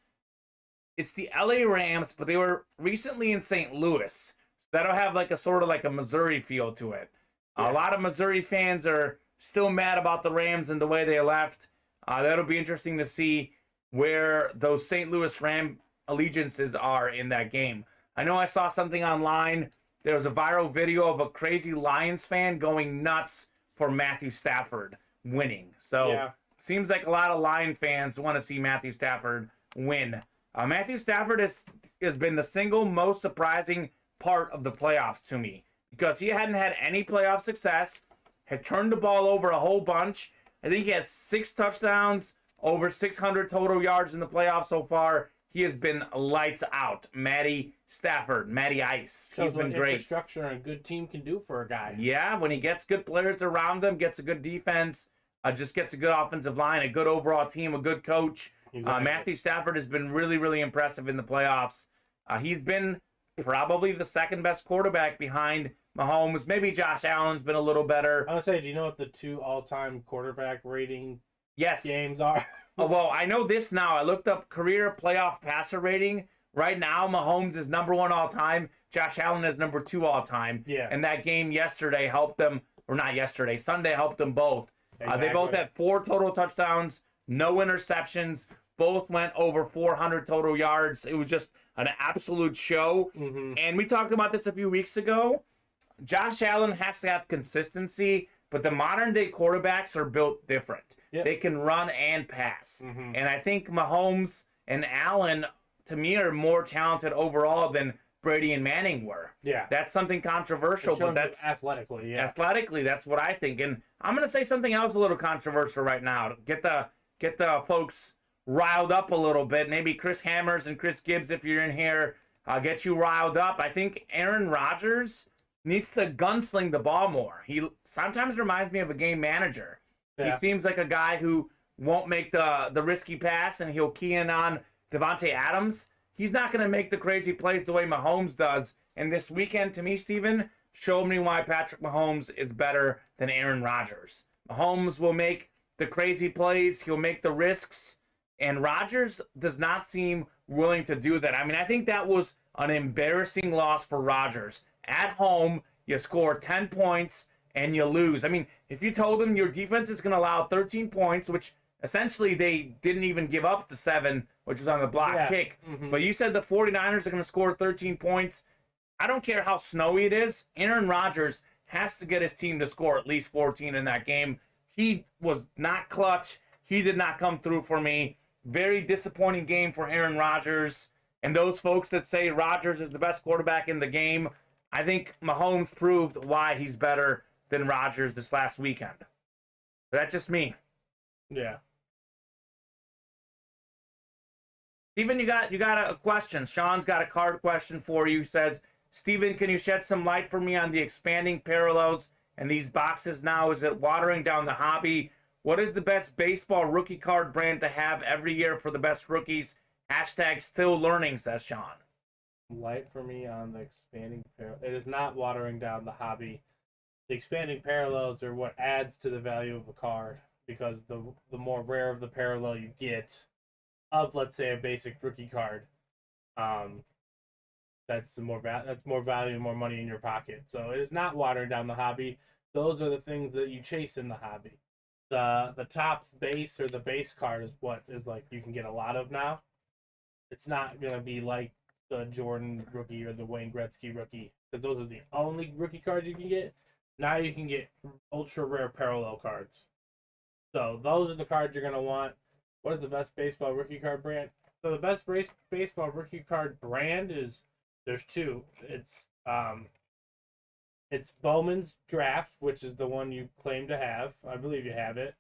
it's the LA Rams, but they were recently in St. Louis. So that'll have like a sort of like a Missouri feel to it. Yeah. A lot of Missouri fans are still mad about the Rams and the way they left. That'll be interesting to see where those St. Louis Ram allegiances are in that game. I know I saw something online. There was a viral video of a crazy Lions fan going nuts for Matthew Stafford winning. So yeah. Seems like a lot of Lion fans want to see Matthew Stafford win. Matthew Stafford has been the single most surprising part of the playoffs to me, because he hadn't had any playoff success, had turned the ball over a whole bunch. I think he has 6 touchdowns, over 600 total yards in the playoffs so far. He has been lights out. Matty Stafford, Matty Ice. He's been great. Infrastructure and a good team can do for a guy. Yeah, when he gets good players around him, gets a good defense, just gets a good offensive line, a good overall team, a good coach. Exactly. Matthew Stafford has been really, really impressive in the playoffs. He's been probably the second best quarterback behind Mahomes. Maybe Josh Allen's been a little better. I would say, do you know what the 2 all-time quarterback rating games are? Well, I know this now. I looked up career playoff passer rating. Right now, Mahomes is number 1 all-time. Josh Allen is number 2 all-time. Yeah. And that game yesterday helped them, or not yesterday, Sunday helped them both. Exactly. They both had 4 total touchdowns, no interceptions. Both went over 400 total yards. It was just an absolute show. Mm-hmm. And we talked about this a few weeks ago. Josh Allen has to have consistency, but the modern-day quarterbacks are built different. Yep. They can run and pass. Mm-hmm. And I think Mahomes and Allen, to me, are more talented overall than Brady and Manning were. Yeah. That's something controversial, but that's athletically, yeah. Athletically, that's what I think. And I'm going to say something else a little controversial right now. Get the folks riled up a little bit. Maybe Chris Hammers and Chris Gibbs, if you're in here, get you riled up. I think Aaron Rodgers needs to gunsling the ball more. He sometimes reminds me of a game manager. Yeah. He seems like a guy who won't make the risky pass, and he'll key in on Devontae Adams. He's not going to make the crazy plays the way Mahomes does. And this weekend, to me, Steven, showed me why Patrick Mahomes is better than Aaron Rodgers. Mahomes will make the crazy plays. He'll make the risks. And Rodgers does not seem willing to do that. I mean, I think that was an embarrassing loss for Rodgers. At home, you score 10 points and you lose. I mean, if you told him your defense is going to allow 13 points, which essentially they didn't even give up the 7, which was on the block kick. Mm-hmm. But you said the 49ers are going to score 13 points. I don't care how snowy it is. Aaron Rodgers has to get his team to score at least 14 in that game. He was not clutch. He did not come through for me. Very disappointing game for Aaron Rodgers. And those folks that say Rodgers is the best quarterback in the game, I think Mahomes proved why he's better than Rodgers this last weekend. But that's just me. Yeah. Steven, you got a question. Sean's got a card question for you. He says, Steven, can you shed some light for me on the expanding parallels and these boxes now? Is it watering down the hobby? What is the best baseball rookie card brand to have every year for the best rookies? Hashtag still learning, says Sean. Light for me on the expanding parallels. It is not watering down the hobby. The expanding parallels are what adds to the value of a card, because the more rare of the parallel you get of, let's say, a basic rookie card, that's more value, more money in your pocket. So it is not watering down the hobby. Those are the things that you chase in the hobby. The Topps base or the base card is what is like you can get a lot of now. It's not gonna be like the Jordan rookie or the Wayne Gretzky rookie, because those are the only rookie cards you can get. Now you can get ultra rare parallel cards. So those are the cards you're gonna want. What is the best baseball rookie card brand? So the best baseball rookie card brand is, there's two. It's Bowman's Draft, which is the one you claim to have. I believe you have it.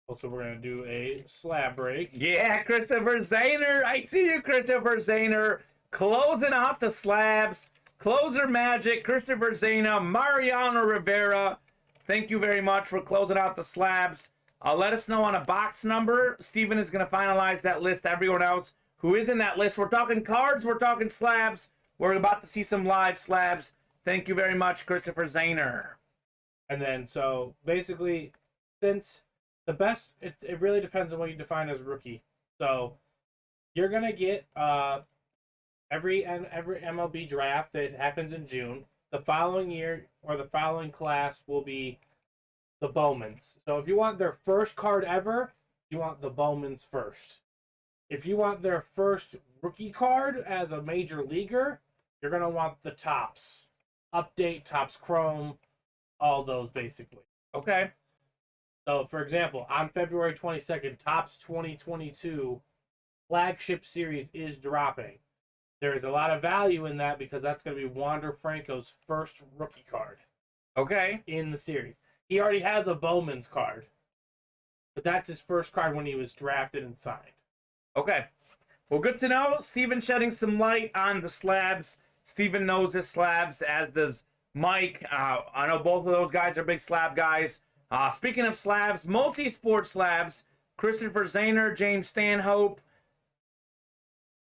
Also, we're going to do a slab break. Yeah, Christopher Zahner. I see you, Christopher Zahner. Closing out the slabs. Closer magic. Christopher Zahner. Mariano Rivera. Thank you very much for closing out the slabs. Let us know on a box number. Steven is going to finalize that list. Everyone else who is in that list. We're talking cards. We're talking slabs. We're about to see some live slabs. Thank you very much, Christopher Zahner. And then, so basically, since the best, it really depends on what you define as rookie. So you're gonna get every MLB draft that happens in June. The following year or the following class will be the Bowmans. So if you want their first card ever, you want the Bowmans first. If you want their first rookie card as a major leaguer, you're gonna want the Topps Update, Topps Chrome, all those basically. Okay. So, for example, on February 22nd, Topps 2022 flagship series is dropping. There is a lot of value in that because that's going to be Wander Franco's first rookie card. Okay. In the series. He already has a Bowman's card, but that's his first card when he was drafted and signed. Okay. Well, good to know. Steven shedding some light on the slabs. Steven knows his slabs, as does Mike. I know both of those guys are big slab guys. Speaking of slabs, multi-sport slabs, Christopher Zahner, James Stanhope,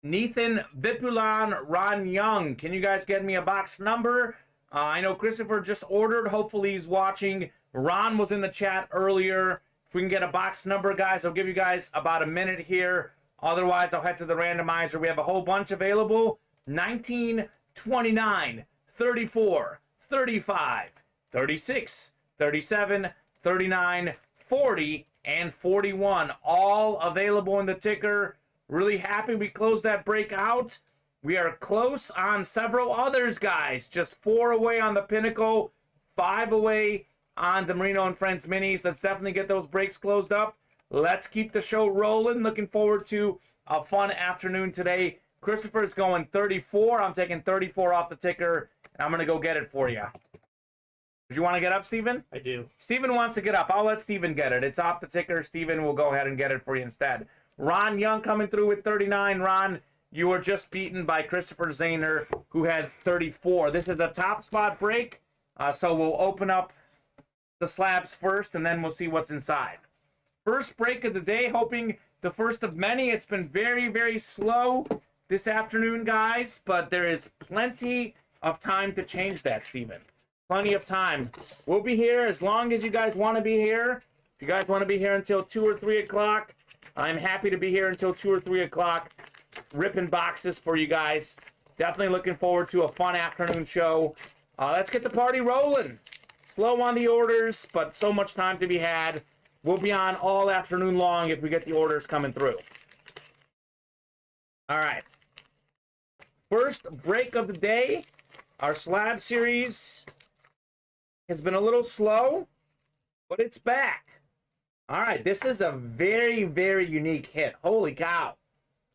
Nathan Vipulan, Ron Young. Can you guys get me a box number? I know Christopher just ordered. Hopefully he's watching. Ron was in the chat earlier. If we can get a box number, guys, I'll give you guys about a minute here. Otherwise, I'll head to the randomizer. We have a whole bunch available. 19, 29, 34, 35, 36, 37, 39, 40, and 41. All available in the ticker. Really happy we closed that break out. We are close on several others, guys. Just 4 away on the Pinnacle, 5 away on the Marino and Friends Minis. Let's definitely get those breaks closed up. Let's keep the show rolling. Looking forward to a fun afternoon today. Christopher's going 34. I'm taking 34 off the ticker, and I'm going to go get it for you. Did you want to get up, Steven? I do. Steven wants to get up. I'll let Steven get it. It's off the ticker. Steven will go ahead and get it for you instead. Ron Young coming through with 39. Ron, you were just beaten by Christopher Zahner, who had 34. This is a top spot break, so we'll open up the slabs first, and then we'll see what's inside. First break of the day, hoping the first of many. It's been very, very slow this afternoon, guys, but there is plenty of time to change that, Steven. Plenty of time. We'll be here as long as you guys want to be here. If you guys want to be here until 2 or 3 o'clock, I'm happy to be here until 2 or 3 o'clock, ripping boxes for you guys. Definitely looking forward to a fun afternoon show. Let's get the party rolling. Slow on the orders, but so much time to be had. we'll be on all afternoon long if we get the orders coming through. All right. First break of the day. Our slab series has been a little slow, but it's back. All right, this is a very, very unique hit. Holy cow.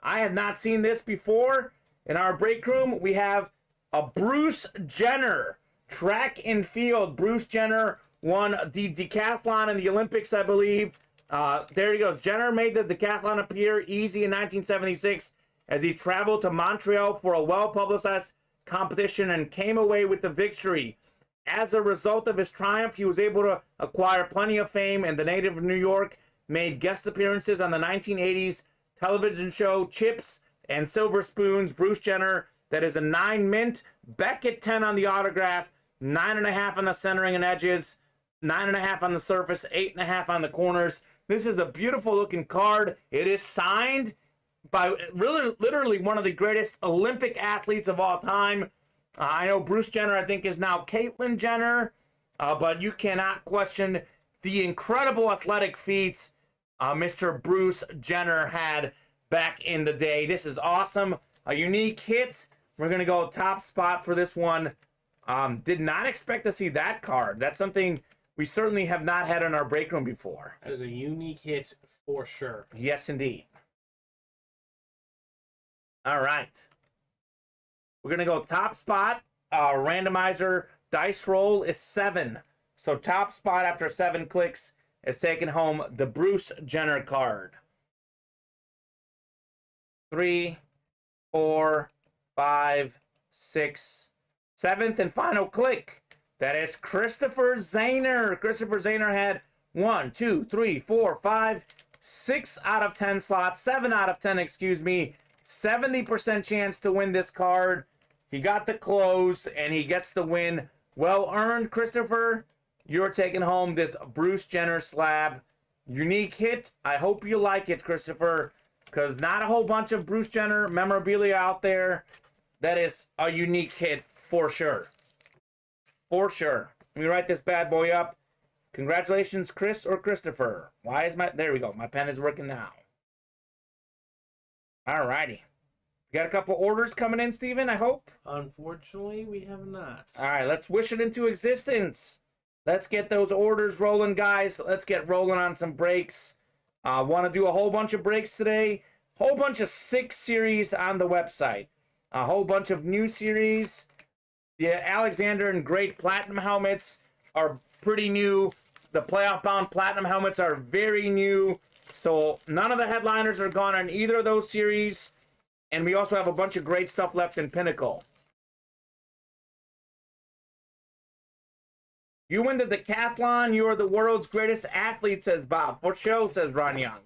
I have not seen this before. In our break room, we have a Bruce Jenner. Track and field. Bruce Jenner won the decathlon in the Olympics, I believe. There he goes. Jenner made the decathlon appear easy in 1976 as he traveled to Montreal for a well-publicized competition and came away with the victory. As a result of his triumph, he was able to acquire plenty of fame, and the native of New York made guest appearances on the 1980s television show Chips and Silver Spoons. Bruce Jenner, that is a 9 mint. Beckett 10 on the autograph, 9.5 on the centering and edges, 9.5 on the surface, 8.5 on the corners. This is a beautiful looking card. It is signed by literally one of the greatest Olympic athletes of all time. I know Bruce Jenner, I think, is now Caitlyn Jenner, but you cannot question the incredible athletic feats Mr. Bruce Jenner had back in the day. This is awesome. A unique hit. We're going to go top spot for this one. Did not expect to see that card. That's something we certainly have not had in our break room before. That is a unique hit for sure. Yes, indeed. All right. We're going to go top spot. Randomizer dice roll is 7. So top spot after 7 clicks is taking home the Bruce Jenner card. 3, 4, 5, 6, 7th and final click. That is Christopher Zahner. Christopher Zahner had 1, 2, 3, 4, 5, 6 out of 10 slots. 7 out of 10, excuse me. 70% chance to win this card. He got the close, and he gets the win. Well earned, Christopher. You're taking home this Bruce Jenner slab. Unique hit. I hope you like it, Christopher, because not a whole bunch of Bruce Jenner memorabilia out there. That is a unique hit for sure. For sure. Let me write this bad boy up. Congratulations, Chris or Christopher. Why is my... There we go. My pen is working now. All righty. We got a couple orders coming in, Steven, I hope? Unfortunately, we have not. All right, let's wish it into existence. Let's get those orders rolling, guys. Let's get rolling on some breaks. Want to do a whole bunch of breaks today. Whole bunch of 6 series on the website. A whole bunch of new series. The Alexander and Great Platinum helmets are pretty new. The playoff-bound Platinum helmets are very new. So none of the headliners are gone on either of those series. And we also have a bunch of great stuff left in Pinnacle. You win the decathlon, you are the world's greatest athlete, says Bob. For show, says Ron Young.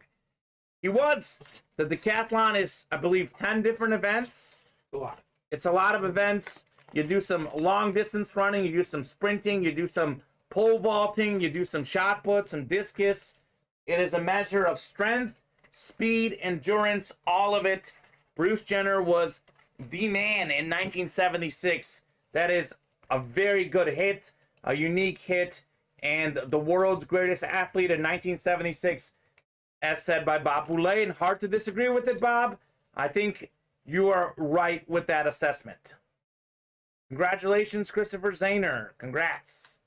He was. The decathlon is, I believe, 10 different events. A lot. It's a lot of events. You do some long distance running, you do some sprinting, you do some pole vaulting, you do some shot put, some discus. It is a measure of strength, speed, endurance, all of it. Bruce Jenner was the man in 1976. That is a very good hit, a unique hit, and the world's greatest athlete in 1976, as said by Bob Boulay. And hard to disagree with it, Bob. I think you are right with that assessment. Congratulations, Christopher Zahner. Congrats.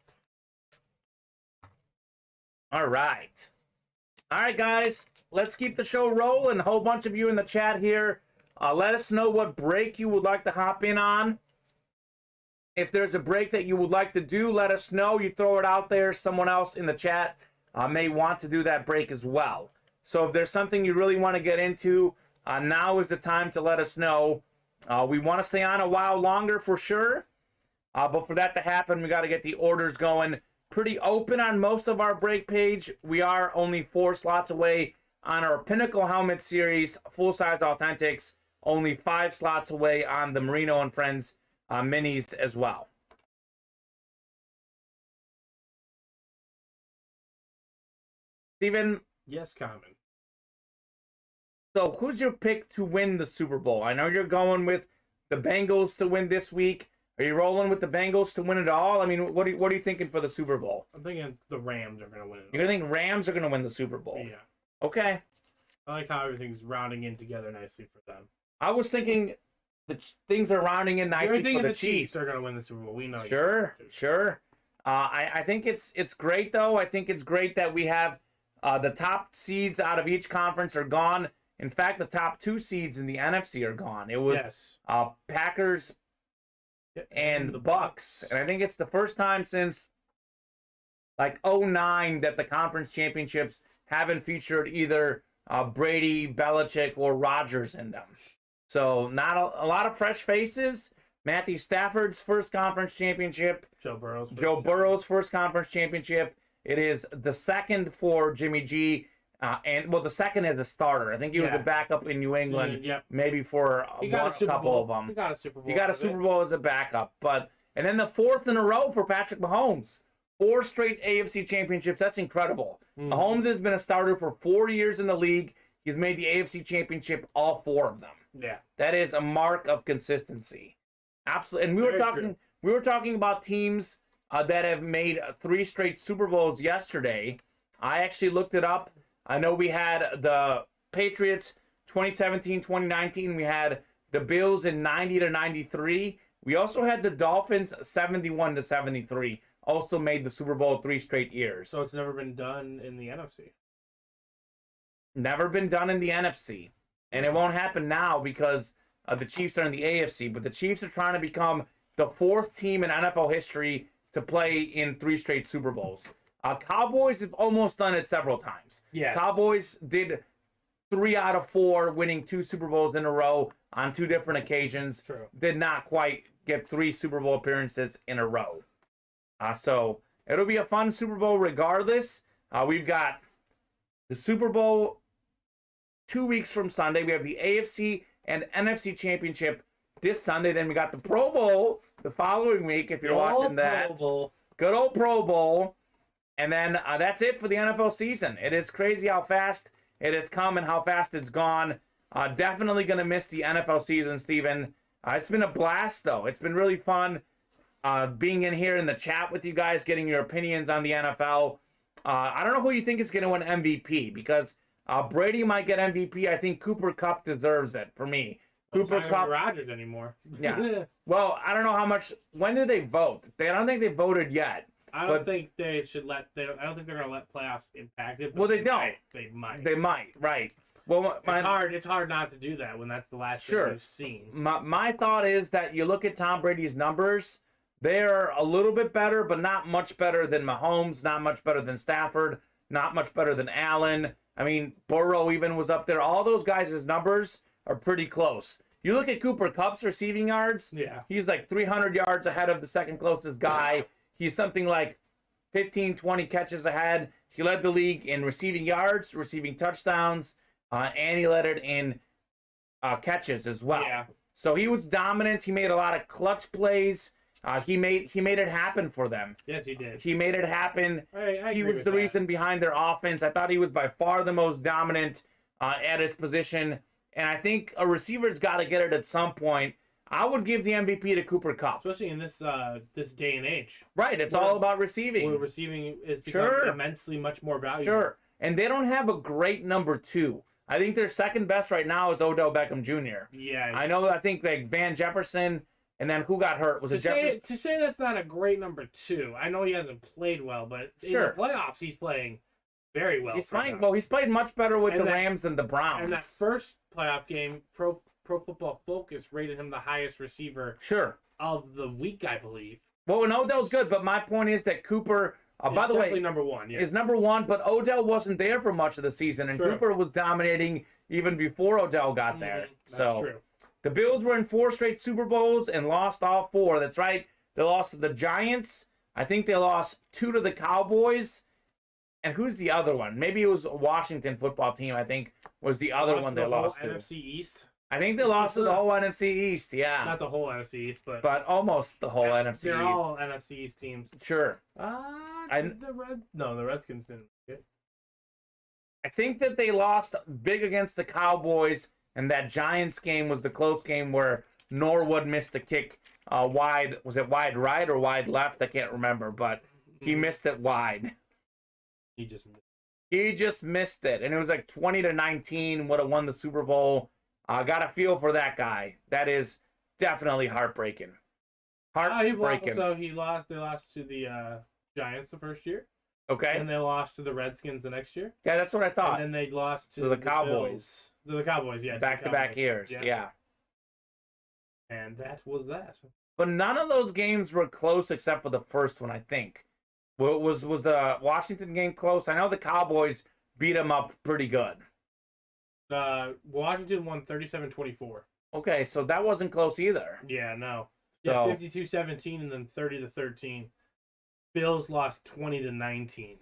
All right. All right, guys. Let's keep the show rolling. A whole bunch of you in the chat here. Let us know what break you would like to hop in on. If there's a break that you would like to do, let us know. You throw it out there. Someone else in the chat may want to do that break as well. So if there's something you really want to get into, now is the time to let us know. We want to stay on a while longer for sure. But for that to happen, we got to get the orders going. Pretty open on most of our break page. We are only 4 slots away on our Pinnacle Helmet Series, full-size Authentics. Only 5 slots away on the Marino and Friends minis as well. Steven? Yes, Kamen. So who's your pick to win the Super Bowl? I know you're going with the Bengals to win this week. Are you rolling with the Bengals to win it all? I mean, what are you thinking for the Super Bowl? I'm thinking the Rams are going to win it all. You're going to think Rams are going to win the Super Bowl? Yeah. Okay. I like how everything's rounding in together nicely for them. I was thinking things are rounding in nicely for the Chiefs. Are going to win the Super Bowl. We know. Sure. I think it's great, though. I think it's great that we have the top seeds out of each conference are gone. In fact, the top 2 seeds in the NFC are gone. It was Packers and the Bucks. And I think it's the first time since like 2009 that the conference championships haven't featured either Brady, Belichick, or Rodgers in them. So not a lot of fresh faces. Matthew Stafford's first conference championship. Joe Burrow's first conference championship. It is the second for Jimmy G. The second as a starter. I think he was a backup in New England, maybe for a couple of them. He got a Super Bowl. He got a Super Bowl as a backup. And then the 4th in a row for Patrick Mahomes. 4 straight AFC championships. That's incredible. Mahomes has been a starter for 4 years in the league. He's made the AFC championship all 4 of them. Yeah. That is a mark of consistency. Absolutely. And we were talking about teams that have made 3 straight Super Bowls yesterday. I actually looked it up. I know we had the Patriots 2017, 2019. We had the Bills in 90-93. We also had the Dolphins 71-73. Also made the Super Bowl 3 straight years. So it's never been done in the NFC. Never been done in the NFC. And it won't happen now because the Chiefs are in the AFC. But the Chiefs are trying to become the 4th team in NFL history to play in 3 straight Super Bowls. Cowboys have almost done it several times. Yeah. Cowboys did 3 out of 4, winning 2 Super Bowls in a row on 2 different occasions. True. Did not quite get 3 Super Bowl appearances in a row. So it'll be a fun Super Bowl regardless. We've got the Super Bowl 2 weeks from Sunday. We have the AFC and NFC Championship this Sunday. Then we got the Pro Bowl the following week if you're watching that. Good old Pro Bowl. And then that's it for the NFL season. It is crazy how fast it has come and how fast it's gone. Definitely going to miss the NFL season, Steven. It's been a blast, though. It's been really fun being in here in the chat with you guys, getting your opinions on the NFL. I don't know who you think is going to win MVP because Brady might get MVP. I think Cooper Kupp deserves it for me. Cooper Kupp. Rodgers anymore. Yeah. Well, I don't know how much. When do they vote? I don't think they voted yet. I don't think they should let. I don't think they're going to let playoffs impact it. Well, they don't. They might. They might. Right. Well, it's hard not to do that when that's the last thing you've seen. My thought is that you look at Tom Brady's numbers. They're a little bit better, but not much better than Mahomes. Not much better than Stafford. Not much better than Allen. I mean, Burrow even was up there. All those guys' numbers are pretty close. You look at Cooper Kupp's receiving yards. Yeah. He's like 300 yards ahead of the second closest guy. He's something like 15, 20 catches ahead. He led the league in receiving yards, receiving touchdowns, and he led it in catches as well. Yeah. So he was dominant. He made a lot of clutch plays. He made it happen for them. Yes, he did. He made it happen. I he was the reason behind their offense. I thought he was by far the most dominant at his position. And I think a receiver's got to get it at some point. I would give the MVP to Cooper Kupp. Especially in this day and age. Right, it's all about receiving. Where receiving is becoming immensely much more valuable. Sure, and they don't have a great number 2. I think their second best right now is Odell Beckham Jr. Yeah. I think like Van Jefferson, and then who got hurt? Was it Jefferson? To say that's not a great number 2, I know he hasn't played well, but in the playoffs he's playing very well. He's fine. Well, he's played much better with the Rams than the Browns. And that first playoff game, Pro Football Focus rated him the highest receiver of the week, I believe. Well, and Odell's good, but my point is that Cooper, by the way, number 1, is number 1, but Odell wasn't there for much of the season, and Cooper was dominating even before Odell got there. That's true. The Bills were in 4 straight Super Bowls and lost all 4. That's right. They lost to the Giants. I think they lost 2 to the Cowboys. And who's the other one? Maybe it was a Washington football team, I think, was the other one they lost to. NFC East? I think they lost to the whole NFC East, yeah. Not the whole NFC East, but almost the whole NFC East. They're all NFC East teams. Sure. The Redskins didn't make it. I think that they lost big against the Cowboys, and that Giants game was the close game where Norwood missed the kick wide. Was it wide right or wide left? I can't remember, but he missed it wide. He just missed. He just missed it, and it was like 20-19. Would have won the Super Bowl. Got a feel for that guy. That is definitely heartbreaking. Heartbreaking. So he lost. They lost to the Giants the first year. Okay. And they lost to the Redskins the next year. Yeah, that's what I thought. And then they lost to the Cowboys. To the Cowboys, yeah. Back-to-back years, yeah. And that was that. But none of those games were close except for the first one, I think. Was the Washington game close? I know the Cowboys beat them up pretty good. Washington won 37-24. Okay, so that wasn't close either. Yeah, no. So, yeah, 52-17 and then 30-13. Bills lost 20-19.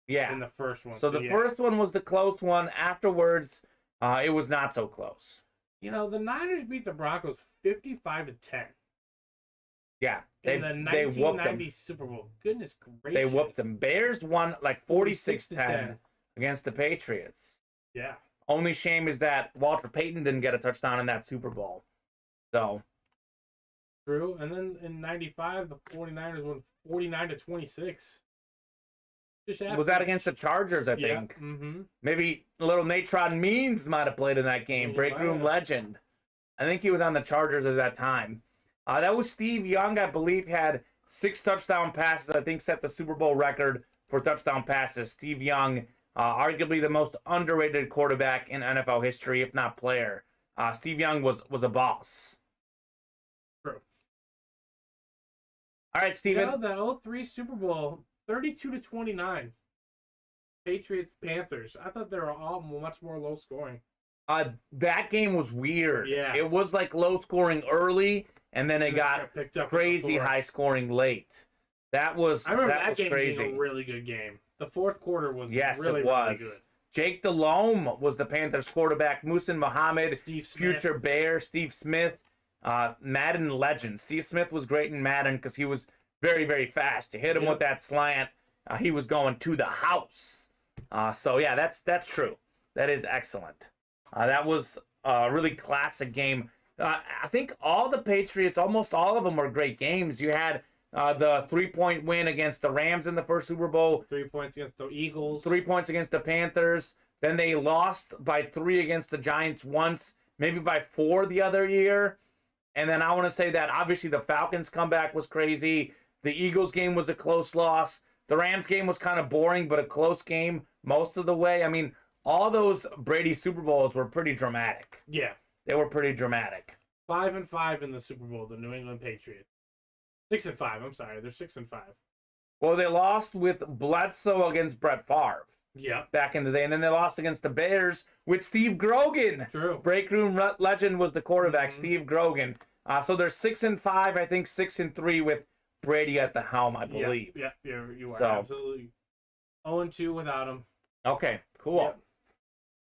Yeah. In the first one. So the first one was the close one. Afterwards, it was not so close. You know, the Niners beat the Broncos 55-10. Yeah. In the 1990 Super Bowl. Goodness gracious. They whooped them. Bears won like 46-10 against the Patriots. Yeah. Only shame is that Walter Payton didn't get a touchdown in that Super Bowl. So. True. And then in 95, the 49ers won 49-26. Was that against the Chargers, I think? Yeah. Mm-hmm. Maybe little Natron Means might have played in that game. Break room legend. I think he was on the Chargers at that time. That was Steve Young, I believe, had 6 touchdown passes. I think set the Super Bowl record for touchdown passes. Steve Young, arguably the most underrated quarterback in NFL history, if not player. Steve Young was a boss. True. All right, Steven. You know, that 03 Super Bowl, 32-29. Patriots, Panthers. I thought they were all much more low scoring. That game was weird. Yeah. It was like low scoring early, and then it got crazy high scoring late. I remember that game crazy. Being a really good game. The fourth quarter was really good. Jake Delhomme was the Panthers quarterback. Muhsin Muhammad, future Bear, Steve Smith, Madden legend. Steve Smith was great in Madden because he was very, very fast. You hit him with that slant, he was going to the house. So yeah, that's true. That is excellent. That was a really classic game. I think all the Patriots, almost all of them were great games. You had the 3-point win against the Rams in the first Super Bowl. 3 points against the Eagles. 3 points against the Panthers. Then they lost by 3 against the Giants once, maybe by 4 the other year. And then I want to say that obviously the Falcons comeback was crazy. The Eagles game was a close loss. The Rams game was kind of boring, but a close game most of the way. I mean, all those Brady Super Bowls were pretty dramatic. Yeah. They were pretty dramatic. 5-5 in the Super Bowl, the New England Patriots. 6-5, I'm sorry. They're 6-5. Well, they lost with Bledsoe against Brett Favre. Yeah. Back in the day. And then they lost against the Bears with Steve Grogan. True. Break room legend was the quarterback, Steve Grogan. So they're 6-5, I think 6-3 with Brady at the helm, I believe. Yeah, you are absolutely 0-2 without him. Okay, cool. Yep.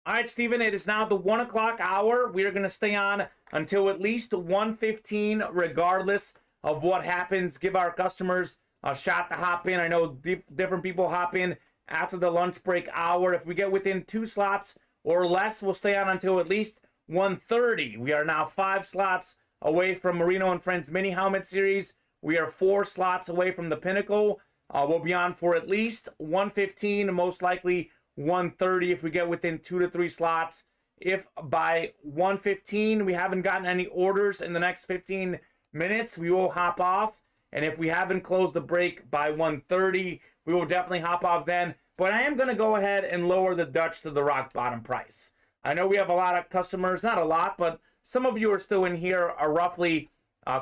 All right, Steven, it is now the 1 o'clock hour. We are going to stay on until at least 1:15, regardless of what happens. Give our customers a shot to hop in. I know different people hop in after the lunch break hour. If we get within 2 slots or less, we'll stay on until at least 1:30. We are now 5 slots away from Marino and Friends Mini Helmet Series. We are 4 slots away from the Pinnacle. We'll be on for at least 1:15, most likely 1:30 if we get within 2 to 3 slots. If by 1:15 we haven't gotten any orders in the next 15 minutes, we will hop off. And if we haven't closed the break by 1:30, we will definitely hop off then. But I am going to go ahead and lower the Dutch to the rock bottom price. I know we have a lot of customers, not a lot, but some of you are still in here, are roughly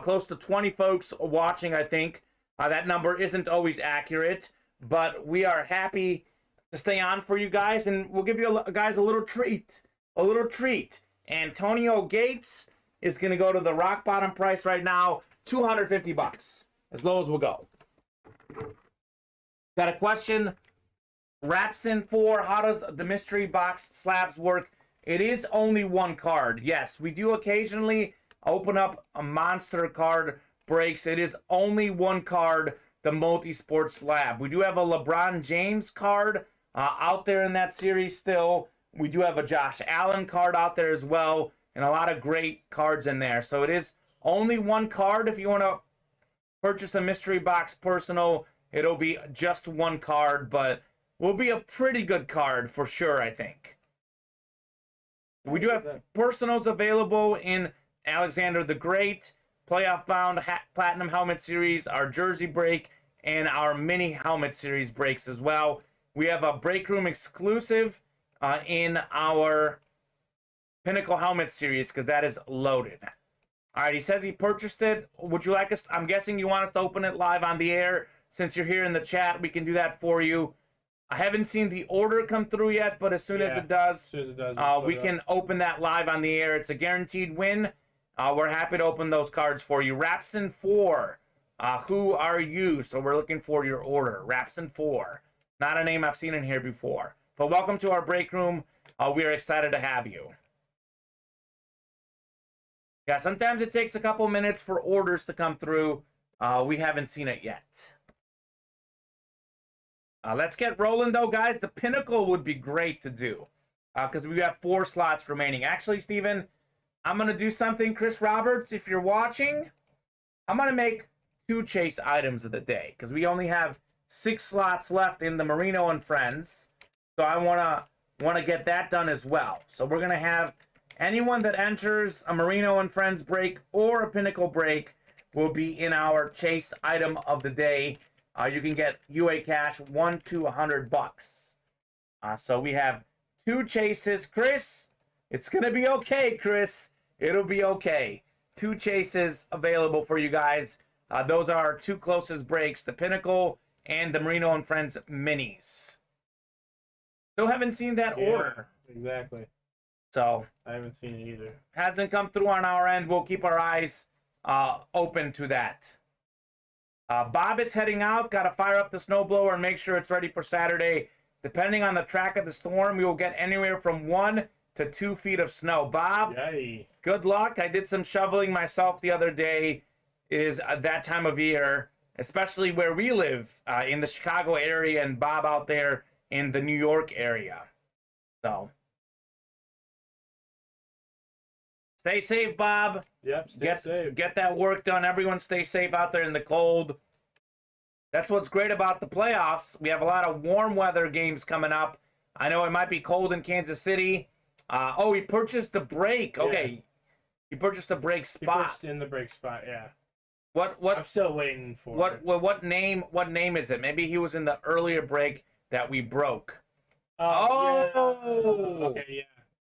close to 20 folks watching, I think. That number isn't always accurate, but we are happy to stay on for you guys, and we'll give you guys a little treat. A little treat. Antonio Gates is going to go to the rock bottom price right now, $250. As low as we'll go. Got a question. Rapson 4, how does the mystery box slabs work? It is only 1 card. Yes, we do occasionally open up a monster card breaks. It is only 1 card, the multi-sport slab. We do have a LeBron James card out there in that series still. We do have a Josh Allen card out there as well, and a lot of great cards in there. So it is only 1 card. If you want to purchase a mystery box personal, it'll be just one card, but will be a pretty good card for sure, I think. We do have personals available in Alexander the Great, Playoff Bound Platinum Helmet Series, our Jersey Break, and our Mini Helmet Series breaks as well. We have a Break Room exclusive in our Pinnacle Helmet Series because that is loaded. All right, he says he purchased it. Would you like us? I'm guessing you want us to open it live on the air. Since you're here in the chat, we can do that for you. I haven't seen the order come through yet, but as soon as it does, we can open that live on the air. It's a guaranteed win. We're happy to open those cards for you. Rapson 4, who are you? So we're looking for your order. Rapson 4, not a name I've seen in here before. But welcome to our break room. We are excited to have you. Yeah, sometimes it takes a couple minutes for orders to come through. We haven't seen it yet. Let's get rolling, though, guys. The Pinnacle would be great to do because we have 4 slots remaining. Actually, Steven, I'm going to do something. Chris Roberts, if you're watching, I'm going to make 2 chase items of the day because we only have 6 slots left in the Marino and Friends. So I want to get that done as well. So we're going to have anyone that enters a Marino and Friends break or a Pinnacle break will be in our chase item of the day. You can get UA cash $1 to $100. So we have 2 chases. Chris, it's going to be okay, Chris. It'll be okay. 2 chases available for you guys. Those are our 2 closest breaks, the Pinnacle and the Marino and Friends minis. Still haven't seen that order. Exactly. So I haven't seen it either. Hasn't come through on our end. We'll keep our eyes open to that. Bob is heading out. Got to fire up the snowblower and make sure it's ready for Saturday. Depending on the track of the storm, we will get anywhere from 1 to 2 feet of snow. Bob, Yay. Good luck. I did some shoveling myself the other day. It is that time of year, especially where we live in the Chicago area, and Bob out there in the New York area. So stay safe, Bob. Yep, stay safe. Get that work done. Everyone stay safe out there in the cold. That's what's great about the playoffs. We have a lot of warm weather games coming up. I know it might be cold in Kansas City. Oh, he purchased the break. Okay. Yeah. He purchased the break spot. He purchased in the break spot, yeah. What I'm still waiting for what name is it? Maybe he was in the earlier break that we broke. Yeah. Okay, yeah.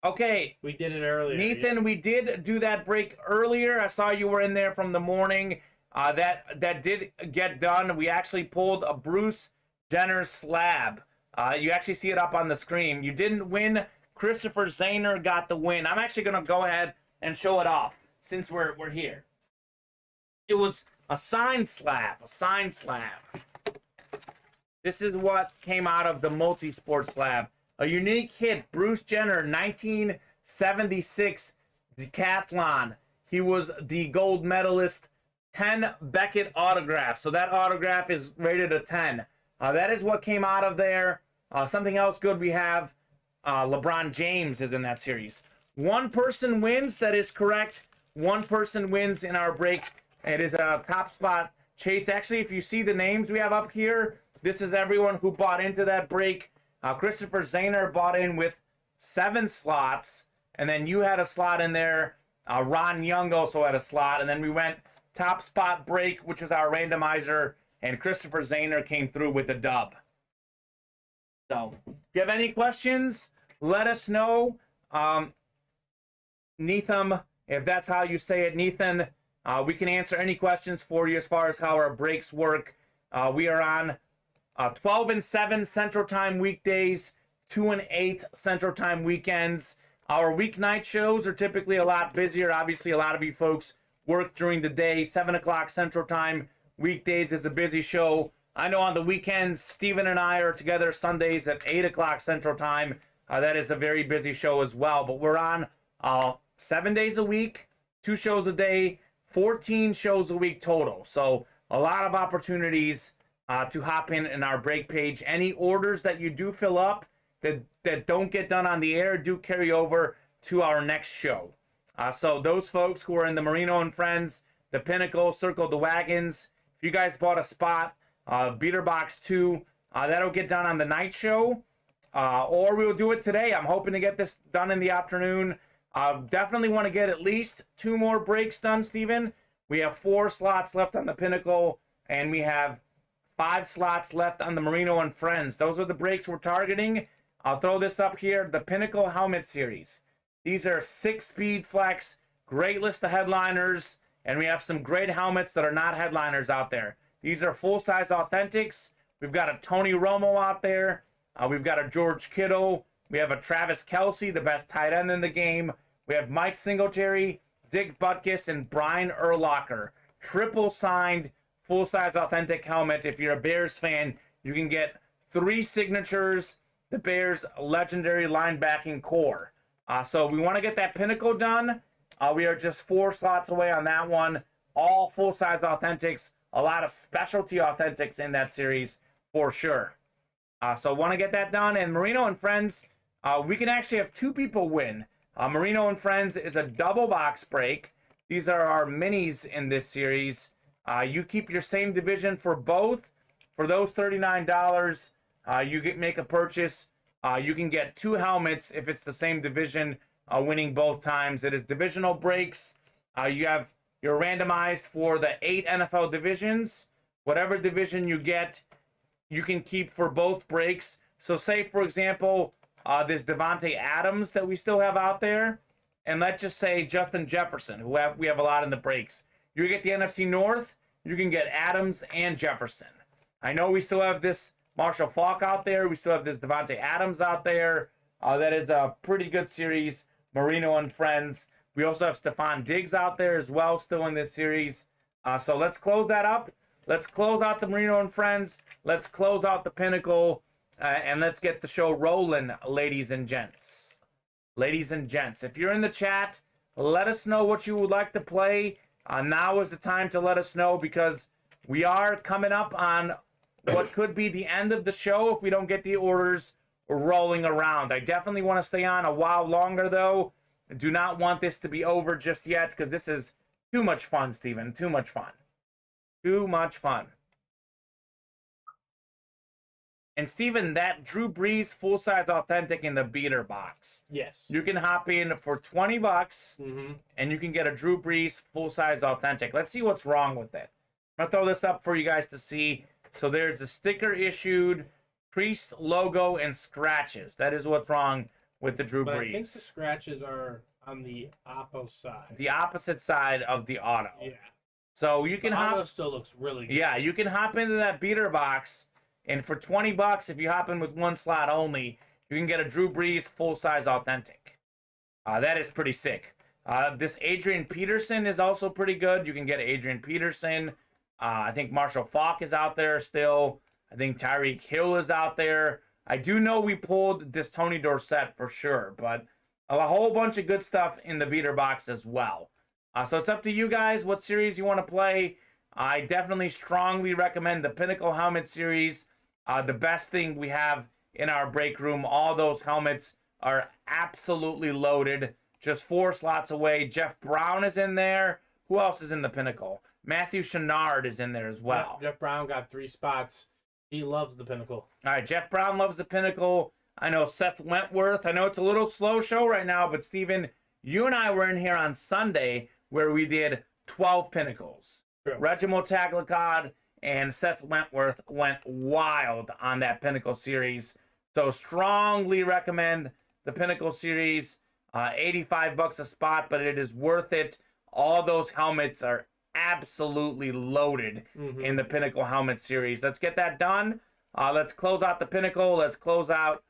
Okay. We did it earlier. Nathan, yeah. we did do that break earlier. I saw you were in there from the morning. That did get done. We actually pulled a Bruce Jenner slab. You actually see it up on the screen. You didn't win. Christopher Zahner got the win. I'm actually going to go ahead and show it off since we're here. It was a sign slab. This is what came out of the multi-sport slab. A unique hit, Bruce Jenner, 1976 decathlon. He was the gold medalist, 10 Beckett autographs. So that autograph is rated a 10. That is what came out of there. Something else good we have, LeBron James is in that series. 1 person wins, that is correct. 1 person wins in our break. It is a top spot chase. Actually, if you see the names we have up here, this is everyone who bought into that break. Christopher Zahner bought in with 7 slots, and then you had a slot in there. Ron Young also had a slot, and then we went top spot break, which is our randomizer, and Christopher Zahner came through with the dub. So, if you have any questions, let us know. Neetham, if that's how you say it, Neethan, we can answer any questions for you as far as how our breaks work. We are on 12 and 7 Central Time weekdays, 2 and 8 Central Time weekends. Our weeknight shows are typically a lot busier. Obviously, a lot of you folks work during the day. 7 o'clock Central Time weekdays is a busy show. I know on the weekends, Steven and I are together Sundays at 8 o'clock Central Time. That is a very busy show as well. But we're on 7 days a week, 2 shows a day, 14 shows a week total. So a lot of opportunities to hop in our break page. Any orders that you do fill up that don't get done on the air do carry over to our next show. So those folks who are in the Marino and Friends, the Pinnacle, Circle the Wagons, If you guys bought a spot, Beater Box 2, that'll get done on the night show. Or we'll do it today. I'm hoping to get this done in the afternoon. Definitely want to get at least 2 more breaks done, Steven. We have 4 slots left on the Pinnacle, and we have 5 slots left on the Marino and Friends. Those are the breaks we're targeting. I'll throw this up here, the Pinnacle Helmet Series. These are 6-speed flex, great list of headliners, and we have some great helmets that are not headliners out there. These are full-size authentics. We've got a Tony Romo out there. We've got a George Kittle. We have a Travis Kelce, the best tight end in the game. We have Mike Singletary, Dick Butkus, and Brian Urlacher. Triple signed, full-size authentic helmet. If you're a Bears fan, you can get 3 signatures, the Bears' legendary linebacking core. So we want to get that Pinnacle done. We are just 4 slots away on that one. All full-size authentics. A lot of specialty authentics in that series for sure. So want to get that done. And Marino and Friends, we can actually have 2 people win. Marino and Friends is a double box break. These are our minis in this series. You keep your same division for both. For those $39, you make a purchase. You can get 2 helmets if it's the same division, winning both times. It is divisional breaks. You're randomized for the 8 NFL divisions. Whatever division you get, you can keep for both breaks. So say, for example, this Devontae Adams that we still have out there, and let's just say Justin Jefferson, who we have a lot in the breaks. You get the NFC North, you can get Adams and Jefferson. I know we still have this Marshall Faulk out there. We still have this Devontae Adams out there. That is a pretty good series, Marino and Friends. We also have Stephon Diggs out there as well, still in this series. So let's close that up. Let's close out the Marino and Friends. Let's close out the Pinnacle. And let's get the show rolling, ladies and gents. Ladies and gents, if you're in the chat, let us know what you would like to play. Now is the time to let us know, because we are coming up on what could be the end of the show if we don't get the orders rolling around. I definitely want to stay on a while longer, though. I do not want this to be over just yet, because this is too much fun, Steven. Too much fun. Too much fun. And Steven, that Drew Brees full-size authentic in the Beater Box. Yes. You can hop in for $20, and you can get a Drew Brees full-size authentic. Let's see what's wrong with it. I'm going to throw this up for you guys to see. So there's the sticker issued, Priest logo, and scratches. That is what's wrong with the Drew Brees. I think the scratches are on the opposite side. The opposite side of the auto. Yeah. So you can hop. Auto still looks really good. Yeah, you can hop into that Beater Box, and for $20, if you hop in with 1 slot only, you can get a Drew Brees full-size authentic. That is pretty sick. This Adrian Peterson is also pretty good. You can get Adrian Peterson. I think Marshall Faulk is out there still. I think Tyreek Hill is out there. I do know we pulled this Tony Dorsett for sure, but a whole bunch of good stuff in the Beater Box as well. So it's up to you guys what series you want to play. I definitely strongly recommend the Pinnacle Helmet Series. The best thing we have in our break room. All those helmets are absolutely loaded. Just 4 slots away. Jeff Brown is in there. Who else is in the Pinnacle? Matthew Chenard is in there as well. Jeff Brown got 3 spots. He loves the Pinnacle. All right, Jeff Brown loves the Pinnacle. I know Seth Wentworth. I know it's a little slow show right now, but Steven, you and I were in here on Sunday where we did 12 Pinnacles. True. Regimo Taglicod and Seth Wentworth went wild on that Pinnacle series. So strongly recommend the Pinnacle series. $85 a spot, but it is worth it. All those helmets are absolutely loaded in the Pinnacle Helmet Series. Let's get that done. Let's close out the Pinnacle. Let's close out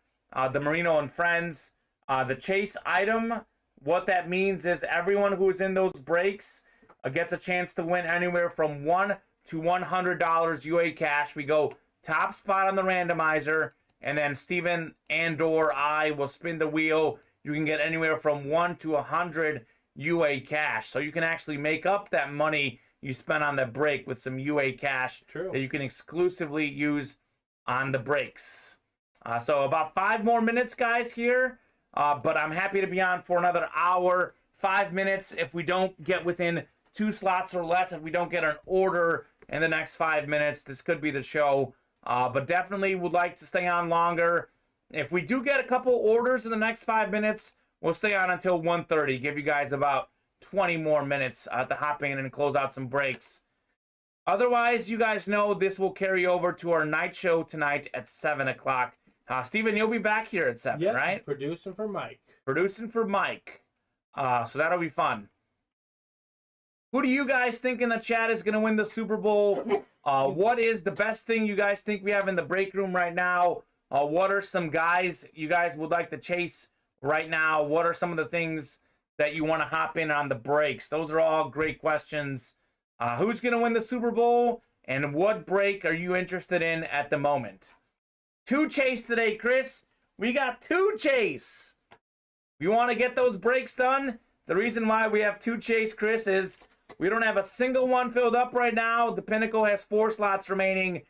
the Marino and Friends. The chase item, what that means is everyone who is in those breaks gets a chance to win anywhere from $1 to $100 UA cash. We go top spot on the randomizer, and then Steven and/or I will spin the wheel. You can get anywhere from 1 to 100 UA cash. So you can actually make up that money you spent on the break with some UA cash. True. That you can exclusively use on the breaks. So about 5 more minutes, guys, here. But I'm happy to be on for another hour. 5 minutes if we don't get within 2 slots or less, if we don't get an order in the next 5 minutes, this could be the show. But definitely would like to stay on longer. If we do get a couple orders in the next 5 minutes, we'll stay on until 1:30. Give you guys about 20 more minutes to hop in and close out some breaks. Otherwise, you guys know this will carry over to our night show tonight at 7 o'clock. Steven, you'll be back here at 7, right? Producing for Mike. Producing for Mike. So that'll be fun. Who do you guys think in the chat is going to win the Super Bowl? What is the best thing you guys think we have in the break room right now? What are some guys you guys would like to chase right now? What are some of the things that you want to hop in on the breaks? Those are all great questions. Who's going to win the Super Bowl? And what break are you interested in at the moment? 2 chase today, Chris. We got 2 chase. If you want to get those breaks done, the reason why we have 2 chase, Chris, is we don't have a single one filled up right now. The Pinnacle has 4 slots remaining.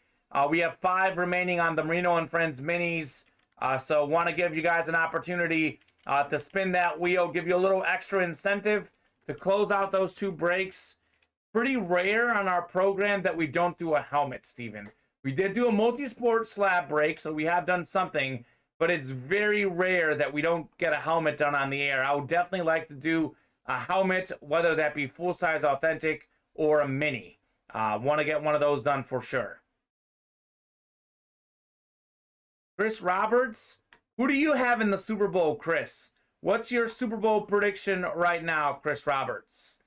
We have 5 remaining on the Marino and Friends minis. So want to give you guys an opportunity to spin that wheel, give you a little extra incentive to close out those 2 breaks. Pretty rare on our program that we don't do a helmet, Steven. We did do a multi-sport slab break, so we have done something, but it's very rare that we don't get a helmet done on the air. I would definitely like to do a helmet, whether that be full-size authentic or a mini. Want to get one of those done for sure. Chris Roberts, who do you have in the Super Bowl, Chris? What's your Super Bowl prediction right now, Chris Roberts?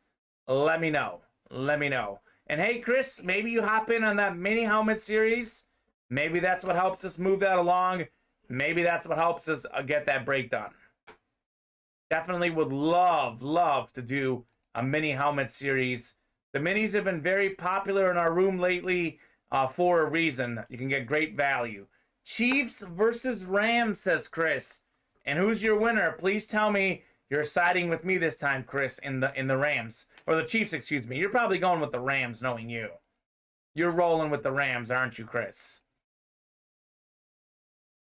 Let me know. Let me know. And hey, Chris, maybe you hop in on that mini helmet series. Maybe that's what helps us move that along. Maybe that's what helps us get that break done. Definitely would love to do a mini helmet series. The minis have been very popular in our room lately for a reason. You can get great value. Chiefs versus Rams, says Chris. And who's your winner? Please tell me you're siding with me this time, Chris, in the Rams. Or the Chiefs, excuse me. You're probably going with the Rams, knowing you. You're rolling with the Rams, aren't you, Chris?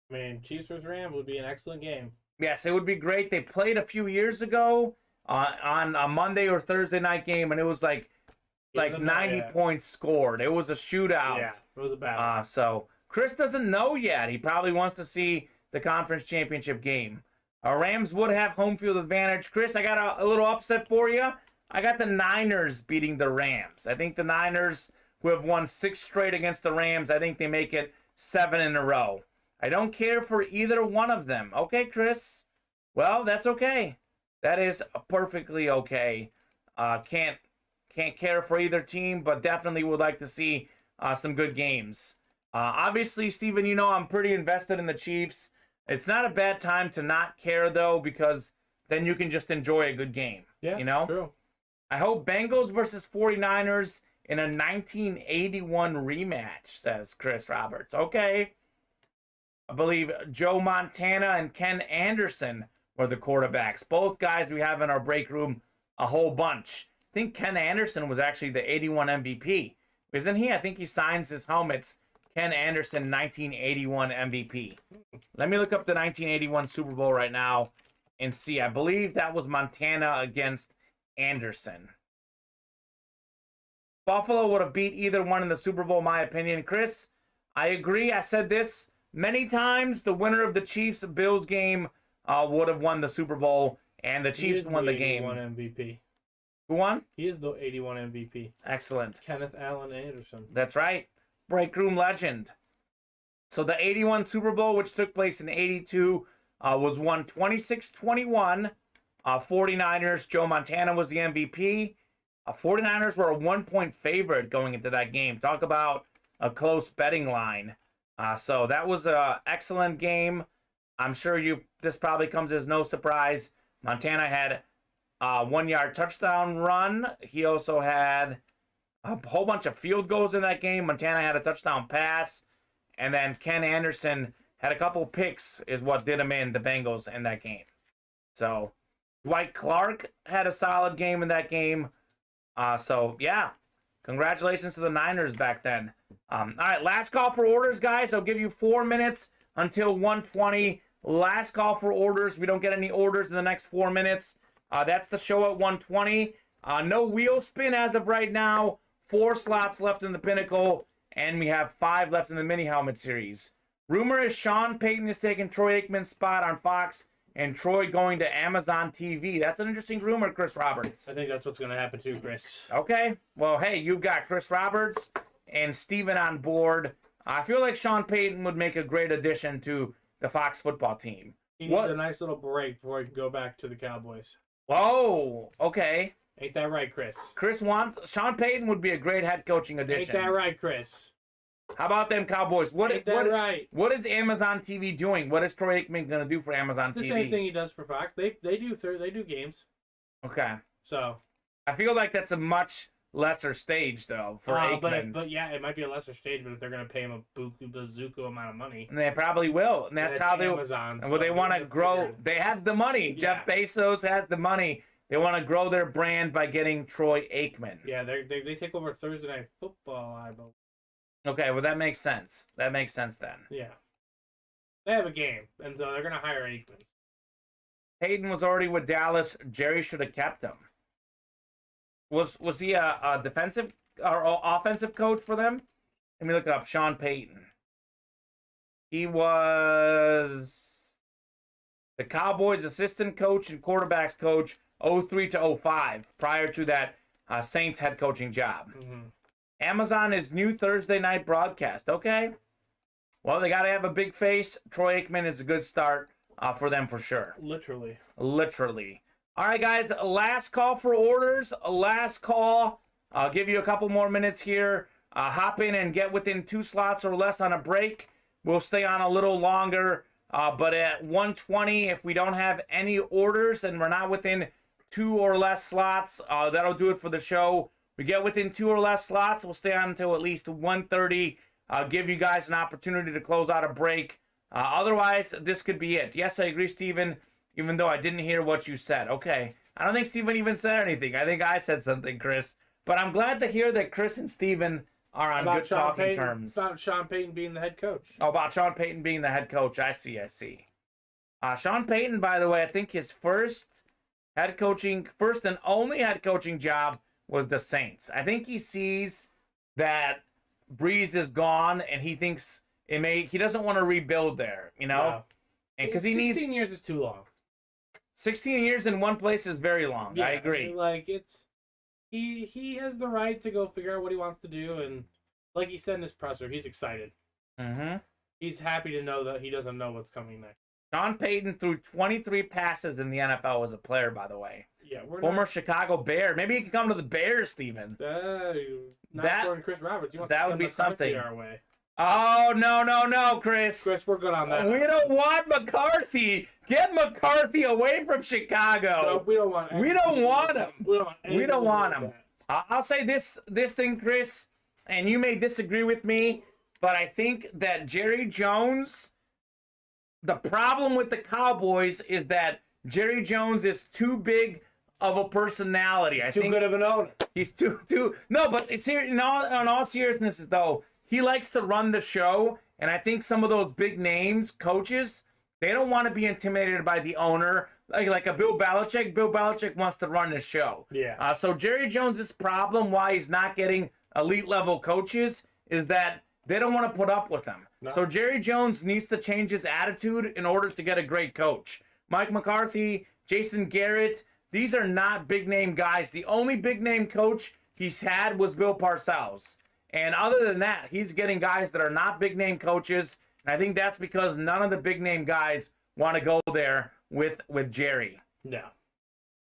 I mean, Chiefs versus Rams would be an excellent game. Yes, it would be great. They played a few years ago on a Monday or Thursday night game, and it was like 90 points scored. It was a shootout. Yeah, it was a bad So Chris doesn't know yet. He probably wants to see the conference championship game. Rams would have home field advantage. Chris, I got a little upset for you. I got the Niners beating the Rams. I think the Niners, who have won 6 straight against the Rams, I think they make it 7 in a row. I don't care for either one of them. Okay, Chris? Well, that's okay. That is perfectly okay. Can't care for either team, but definitely would like to see some good games. Obviously, Steven, you know I'm pretty invested in the Chiefs. It's not a bad time to not care, though, because then you can just enjoy a good game. Yeah, you know? True. I hope Bengals versus 49ers in a 1981 rematch, says Chris Roberts. Okay. I believe Joe Montana and Ken Anderson were the quarterbacks. Both guys we have in our break room a whole bunch. I think Ken Anderson was actually the 81 MVP. Isn't he? I think he signs his helmets. Ken Anderson, 1981 MVP. Let me look up the 1981 Super Bowl right now and see. I believe that was Montana against Anderson. Buffalo would have beat either one in the Super Bowl, in my opinion. Chris, I agree. I said this many times. The winner of the Chiefs-Bills game would have won the Super Bowl, and the Chiefs won the game. 81 MVP. Who won? He is the 81 MVP. Excellent. Kenneth Allen Anderson. That's right. Break room legend. So the 81 Super Bowl, which took place in 82, was won 26-21. 49ers, Joe Montana was the MVP. 49ers were a 1-point favorite going into that game. Talk about a close betting line. So that was an excellent game. I'm sure this probably comes as no surprise. Montana had a 1-yard touchdown run. He also had a whole bunch of field goals in that game. Montana had a touchdown pass. And then Ken Anderson had a couple picks is what did him in, the Bengals, in that game. So Dwight Clark had a solid game in that game. So, yeah, congratulations to the Niners back then. All right, last call for orders, guys. I'll give you 4 minutes until 1:20. Last call for orders. We don't get any orders in the next 4 minutes. That's the show at 1:20. No wheel spin as of right now. 4 slots left in the Pinnacle, and we have 5 left in the Mini Helmet Series. Rumor is Sean Payton is taking Troy Aikman's spot on Fox, and Troy going to Amazon TV. That's an interesting rumor, Chris Roberts. I think that's what's going to happen too, Chris. Okay. Well, hey, you've got Chris Roberts and Steven on board. I feel like Sean Payton would make a great addition to the Fox football team. He needs a nice little break before he can go back to the Cowboys. Whoa, okay. Ain't that right, Chris? Sean Payton would be a great head coaching addition. Ain't that right, Chris? How about them Cowboys? What right? What is Amazon TV doing? What is Troy Aikman going to do for Amazon TV? The same thing he does for Fox. They do games. Okay. So I feel like that's a much lesser stage though for Aikman. But yeah, it might be a lesser stage. But if they're going to pay him a bazooka amount of money, and they probably will, and that's how they. Amazon. Well, they want to grow. They have the money. Yeah. Jeff Bezos has the money. They want to grow their brand by getting Troy Aikman. Yeah, they take over Thursday Night Football, I believe. Okay, well that makes sense. That makes sense then. Yeah, they have a game, and so they're gonna hire Aikman. Payton was already with Dallas. Jerry should have kept him. Was he a defensive or offensive coach for them? Let me look up Sean Payton. He was the Cowboys' assistant coach and quarterbacks coach 03 to 05. Prior to that, Saints head coaching job. Mm-hmm. Amazon is new Thursday night broadcast. Okay. Well, they got to have a big face. Troy Aikman is a good start for them for sure. Literally. All right, guys. Last call for orders. Last call. I'll give you a couple more minutes here. Hop in and get within 2 slots or less on a break. We'll stay on a little longer. But at 1:20, if we don't have any orders and we're not within 2 or less slots, that'll do it for the show. We get within 2 or less slots, we'll stay on until at least 1:30. I'll give you guys an opportunity to close out a break. Otherwise, this could be it. Yes, I agree, Steven, even though I didn't hear what you said. Okay. I don't think Steven even said anything. I think I said something, Chris. But I'm glad to hear that Chris and Steven are on good talking terms. About Sean Payton being the head coach. Oh, about Sean Payton being the head coach. I see. Sean Payton, by the way, I think his first and only head coaching job was the Saints. I think he sees that Breeze is gone, and he thinks he doesn't want to rebuild there, you know? Wow. And because 16 years is too long. 16 years in one place is very long. Yeah, I agree. He has the right to go figure out what he wants to do, and like he said in his presser, he's excited. Mm-hmm. He's happy to know that he doesn't know what's coming next. Sean Payton threw 23 passes in the NFL as a player, by the way. Yeah, former Chicago Bear. Maybe he can come to the Bears, Steven. Not Chris Roberts. That would be something. Our way. Oh, no, Chris. Chris, we're good on that. We don't want McCarthy. Get McCarthy away from Chicago. No, we don't want him. We don't want him. That. I'll say this thing, Chris, and you may disagree with me, but I think that Jerry Jones, the problem with the Cowboys is that Jerry Jones is too big of a personality. I think too good of an owner. He's too. No, but it's here. In all seriousness, though, he likes to run the show, and I think some of those big names, coaches, they don't want to be intimidated by the owner. Like a Bill Belichick. Bill Belichick wants to run the show. Yeah. So Jerry Jones's problem, why he's not getting elite level coaches, is that they don't want to put up with him. No. So Jerry Jones needs to change his attitude in order to get a great coach. Mike McCarthy, Jason Garrett, these are not big name guys. The only big name coach he's had was Bill Parcells. And other than that, he's getting guys that are not big name coaches. And I think that's because none of the big name guys want to go there with Jerry. No.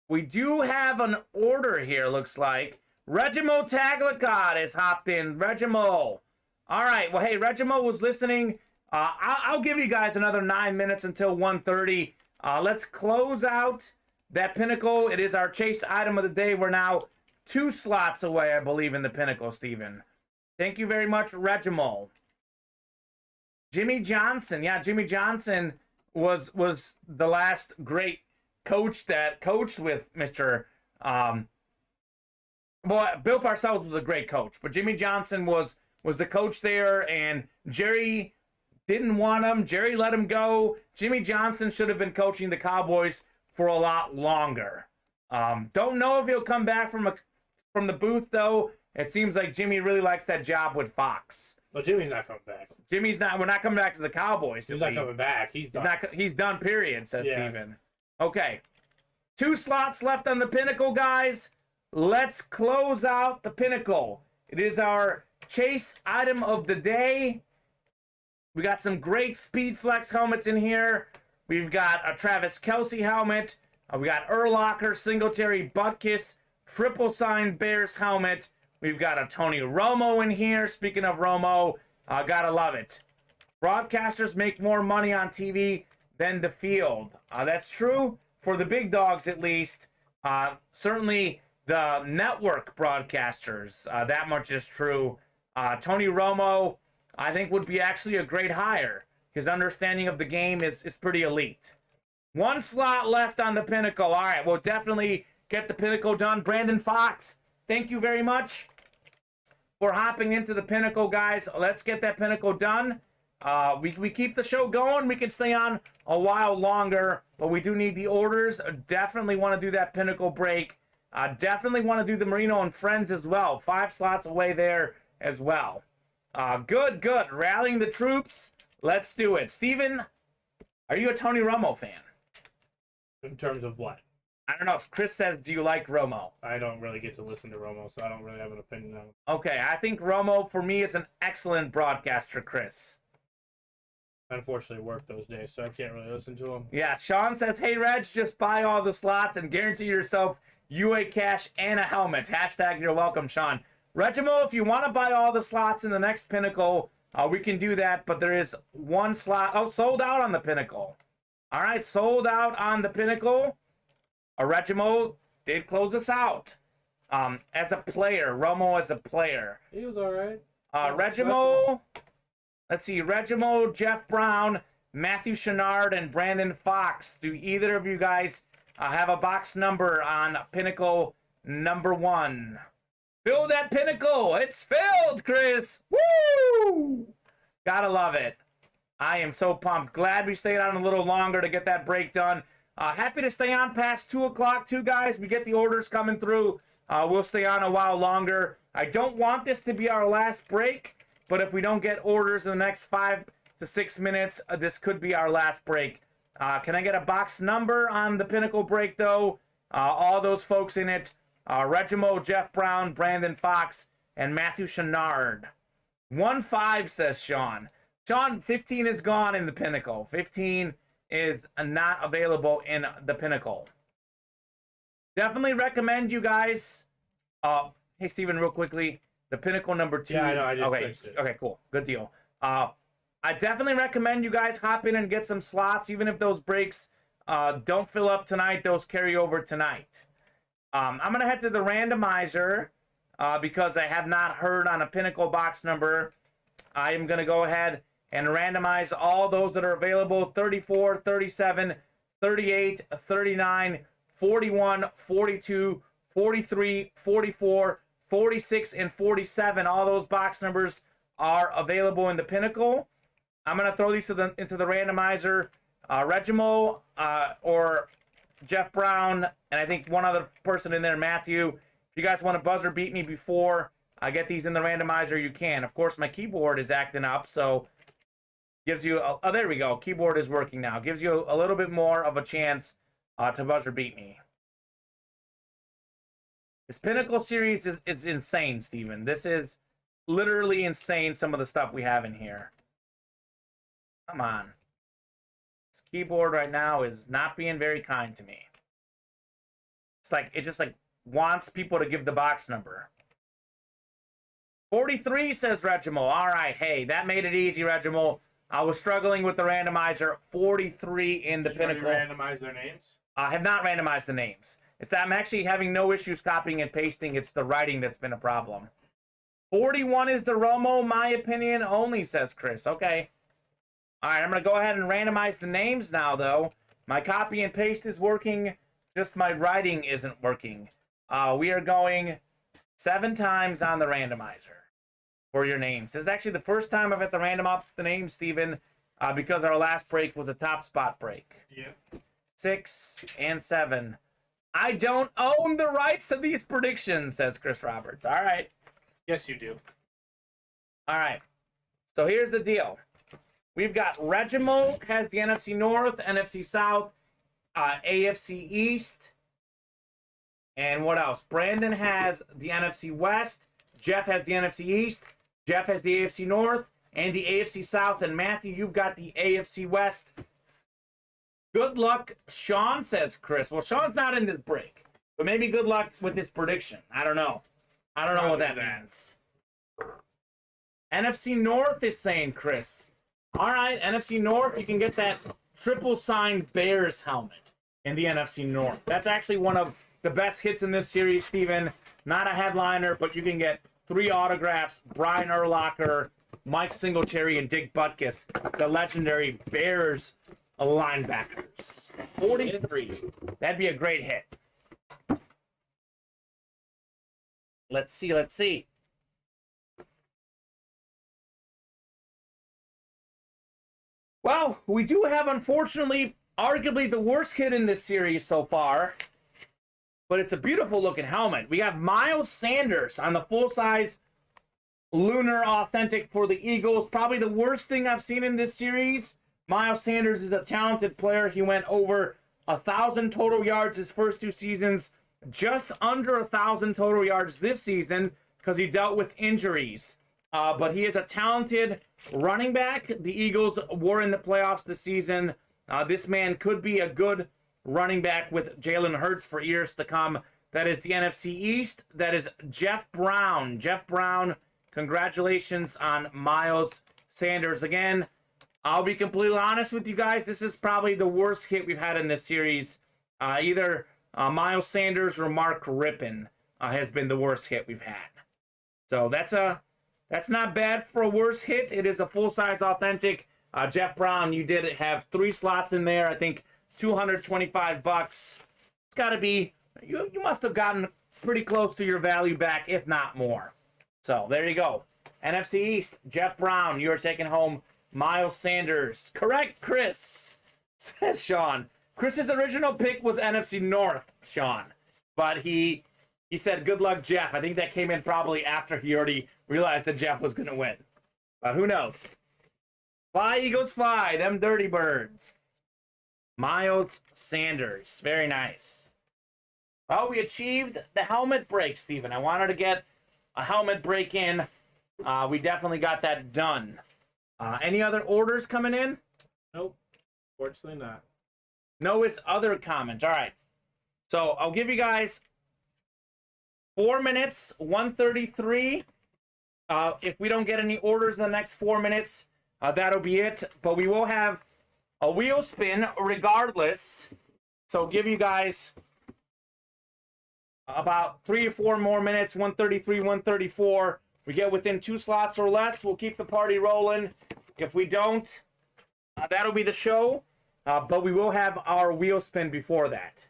We do have an order here, looks like. Regimo Taglicott has hopped in. Regimo. All right. Well, hey, Regimo was listening. I'll give you guys another 9 minutes until 1:30. Let's close out that Pinnacle. It is our chase item of the day. We're now 2 slots away, I believe, in the Pinnacle, Steven. Thank you very much, Regimo. Jimmy Johnson. Yeah, Jimmy Johnson was the last great coach that coached with Mr. Bill Parcells was a great coach, but Jimmy Johnson was the coach there, and Jerry didn't want him. Jerry let him go. Jimmy Johnson should have been coaching the Cowboys for a lot longer. Don't know if he'll come back from from the booth, though. It seems like Jimmy really likes that job with Fox. Well, Jimmy's not coming back. We're not coming back to the Cowboys. He's not coming back. He's done. He's done, period, says Steven. Okay. 2 slots left on the Pinnacle, guys. Let's close out the Pinnacle. It is our chase item of the day. We got some great Speed Flex helmets in here. We've got a Travis Kelce helmet. We got Urlacher, Singletary, Butkus, Triple Sign Bears helmet. We've got a Tony Romo in here. Speaking of Romo, gotta love it. Broadcasters make more money on TV than the field. That's true for the big dogs, at least. Certainly the network broadcasters, that much is true. Tony Romo, I think, would be actually a great hire. His understanding of the game is pretty elite. 1 slot left on the Pinnacle. All right, we'll definitely get the Pinnacle done. Brandon Fox, thank you very much for hopping into the Pinnacle, guys. Let's get that Pinnacle done. We keep the show going. We can stay on a while longer, but we do need the orders. Definitely want to do that Pinnacle break. Definitely want to do the Marino and Friends as well. 5 slots away there as well. Good. Rallying the troops. Let's do it. Steven, are you a Tony Romo fan? In terms of what? I don't know. Chris says, do you like Romo? I don't really get to listen to Romo, so I don't really have an opinion on him. Okay, I think Romo, for me, is an excellent broadcaster, Chris. Unfortunately, work those days, so I can't really listen to him. Yeah, Sean says, hey, Reg, just buy all the slots and guarantee yourself UA cash and a helmet. Hashtag you're welcome, Sean. Regimo, if you want to buy all the slots in the next Pinnacle, we can do that, but there is 1 slot. Oh, sold out on the Pinnacle. All right, sold out on the Pinnacle. Regimo did close us out. As a player, Romo as a player. He was all right. Regimo, let's see, Regimo, Jeff Brown, Matthew Chenard, and Brandon Fox. Do either of you guys have a box number on Pinnacle number 1? Fill that Pinnacle. It's filled, Chris. Woo! Gotta love it. I am so pumped. Glad we stayed on a little longer to get that break done. Happy to stay on past 2 o'clock, too, guys. We get the orders coming through. We'll stay on a while longer. I don't want this to be our last break, but if we don't get orders in the next 5 to 6 minutes, this could be our last break. Can I get a box number on the Pinnacle break, though? All those folks in it. Regimo, Jeff Brown, Brandon Fox, and Matthew Chenard. 1-5, says Sean. Sean, 15 is gone in the Pinnacle. 15 is not available in the Pinnacle. Definitely recommend you guys. Hey, Steven, real quickly. The Pinnacle number 2. Yeah, I know. I just fixed it. Okay, cool. Good deal. I definitely recommend you guys hop in and get some slots, even if those breaks don't fill up tonight. Those carry over tonight. I'm going to head to the randomizer because I have not heard on a Pinnacle box number. I am going to go ahead and randomize all those that are available: 34, 37, 38, 39, 41, 42, 43, 44, 46, and 47. All those box numbers are available in the Pinnacle. I'm going to throw these into the randomizer. Regimo or Jeff Brown, and I think one other person in there, Matthew. If you guys want to buzzer beat me before I get these in the randomizer, you can. Of course, my keyboard is acting up, so gives you oh, there we go. Keyboard is working now. Gives you a little bit more of a chance to buzzer beat me. This Pinnacle series is insane, Steven. This is literally insane, some of the stuff we have in here. Come on. This keyboard right now is not being very kind to me. It's like, it just like wants people to give the box number. 43, says Regimo. All right, hey, that made it easy, Regimo. I was struggling with the randomizer. 43 in the Pinnacle. Did you randomize their names? I have not randomized the names. I'm actually having no issues copying and pasting. It's the writing that's been a problem. 41 is the Romo, my opinion only, says Chris. Okay. All right, I'm going to go ahead and randomize the names now, though. My copy and paste is working. Just my writing isn't working. We are going 7 times on the randomizer for your names. This is actually the first time I've had to random up the names, Steven, because our last break was a top spot break. Yeah. 6 and 7. I don't own the rights to these predictions, says Chris Roberts. All right. Yes, you do. All right. So here's the deal. We've got Regimo has the NFC North, NFC South, AFC East. And what else? Brandon has the NFC West. Jeff has the NFC East. Jeff has the AFC North and the AFC South. And Matthew, you've got the AFC West. Good luck, Sean, says Chris. Well, Sean's not in this break. But maybe good luck with this prediction. I don't know. I don't know what that means. NFC North is saying Chris. All right, NFC North, you can get that triple signed Bears helmet in the NFC North. That's actually one of the best hits in this series, Steven. Not a headliner, but you can get 3 autographs. Brian Urlacher, Mike Singletary, and Dick Butkus, the legendary Bears linebackers. 43. That'd be a great hit. Let's see. Well, we do have, unfortunately, arguably the worst hit in this series so far. But it's a beautiful looking helmet. We have Miles Sanders on the full-size Lunar Authentic for the Eagles. Probably the worst thing I've seen in this series. Miles Sanders is a talented player. He went over 1,000 total yards his first 2 seasons. Just under 1,000 total yards this season because he dealt with injuries. But he is a talented running back. The Eagles were in the playoffs this season. This man could be a good running back with Jalen Hurts for years to come. That is the NFC East. That is Jeff Brown. Jeff Brown, congratulations on Miles Sanders. Again, I'll be completely honest with you guys. This is probably the worst hit we've had in this series. Either Miles Sanders or Mark Rippon has been the worst hit we've had. So that's not bad for a worse hit. It is a full-size authentic. Jeff Brown, you did have 3 slots in there. I think $225. It's got to be, you must have gotten pretty close to your value back, if not more. So there you go. NFC East, Jeff Brown, you're taking home Miles Sanders. Correct, Chris, says Sean. Chris's original pick was NFC North, Sean. But he said, good luck, Jeff. I think that came in probably after he already realized that Jeff was going to win. But who knows? Fly, Eagles, fly. Them dirty birds. Miles Sanders. Very nice. Well, we achieved the helmet break, Steven. I wanted to get a helmet break in. We definitely got that done. Any other orders coming in? Nope. Fortunately not. No is other comment. All right. So I'll give you guys 4 minutes, 1:33. If we don't get any orders in the next 4 minutes, that'll be it. But we will have a wheel spin regardless. So give you guys about 3 or 4 more minutes, 1:33, 1:34. We get within 2 slots or less, we'll keep the party rolling. If we don't, that'll be the show. But we will have our wheel spin before that.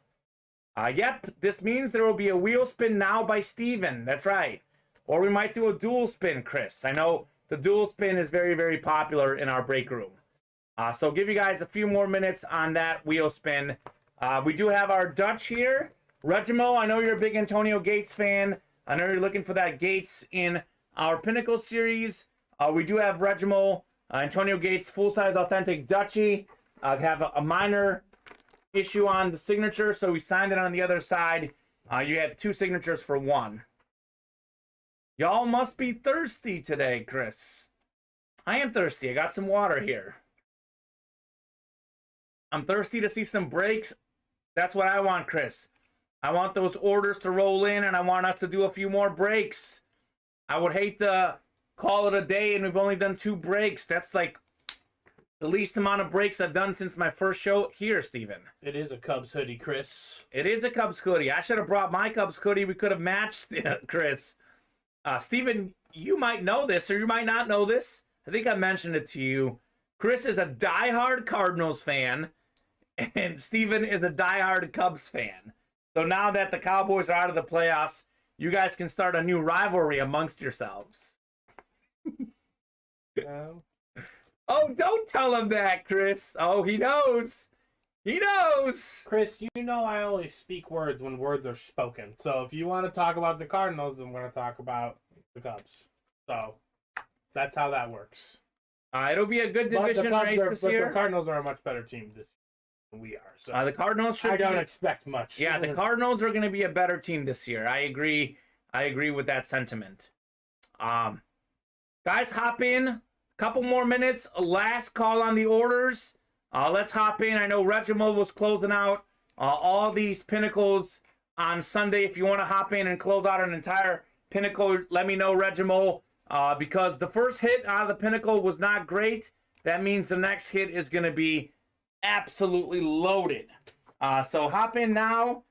Yep, this means there will be a wheel spin now by Steven. That's right. Or we might do a dual spin, Chris. I know the dual spin is very, very popular in our break room. So give you guys a few more minutes on that wheel spin. We do have our Dutch here. Regimo, I know you're a big Antonio Gates fan. I know you're looking for that Gates in our Pinnacle series. We do have Regimo, Antonio Gates, full-size authentic Dutchie. Have a minor issue on the signature, so we signed it on the other side. You had 2 signatures for 1. Y'all must be thirsty today, Chris. I am thirsty. I got some water here. I'm thirsty to see some breaks. That's what I want, Chris. I want those orders to roll in, and I want us to do a few more breaks. I would hate to call it a day, and we've only done 2 breaks. That's like the least amount of breaks I've done since my first show here, Steven. It is a Cubs hoodie, Chris. It is a Cubs hoodie. I should have brought my Cubs hoodie. We could have matched, Chris. Steven, you might know this, or you might not know this. I think I mentioned it to you. Chris is a diehard Cardinals fan, and Steven is a diehard Cubs fan. So now that the Cowboys are out of the playoffs, you guys can start a new rivalry amongst yourselves. No. Oh, don't tell him that, Chris. Oh, he knows. He knows. Chris, you know I only speak words when words are spoken. So if you want to talk about the Cardinals, I'm going to talk about the Cubs. So that's how that works. It'll be a good division race this year. The Cardinals are a much better team this year than we are. So the Cardinals should. I don't expect much. Yeah, the Cardinals are going to be a better team this year. I agree. I agree with that sentiment. Guys, hop in. Couple more minutes. Last call on the orders. Let's hop in. I know Reginald was closing out all these pinnacles on Sunday. If you want to hop in and close out an entire pinnacle, let me know, Reginald. Because the first hit out of the pinnacle was not great. That means the next hit is going to be absolutely loaded. So hop in now.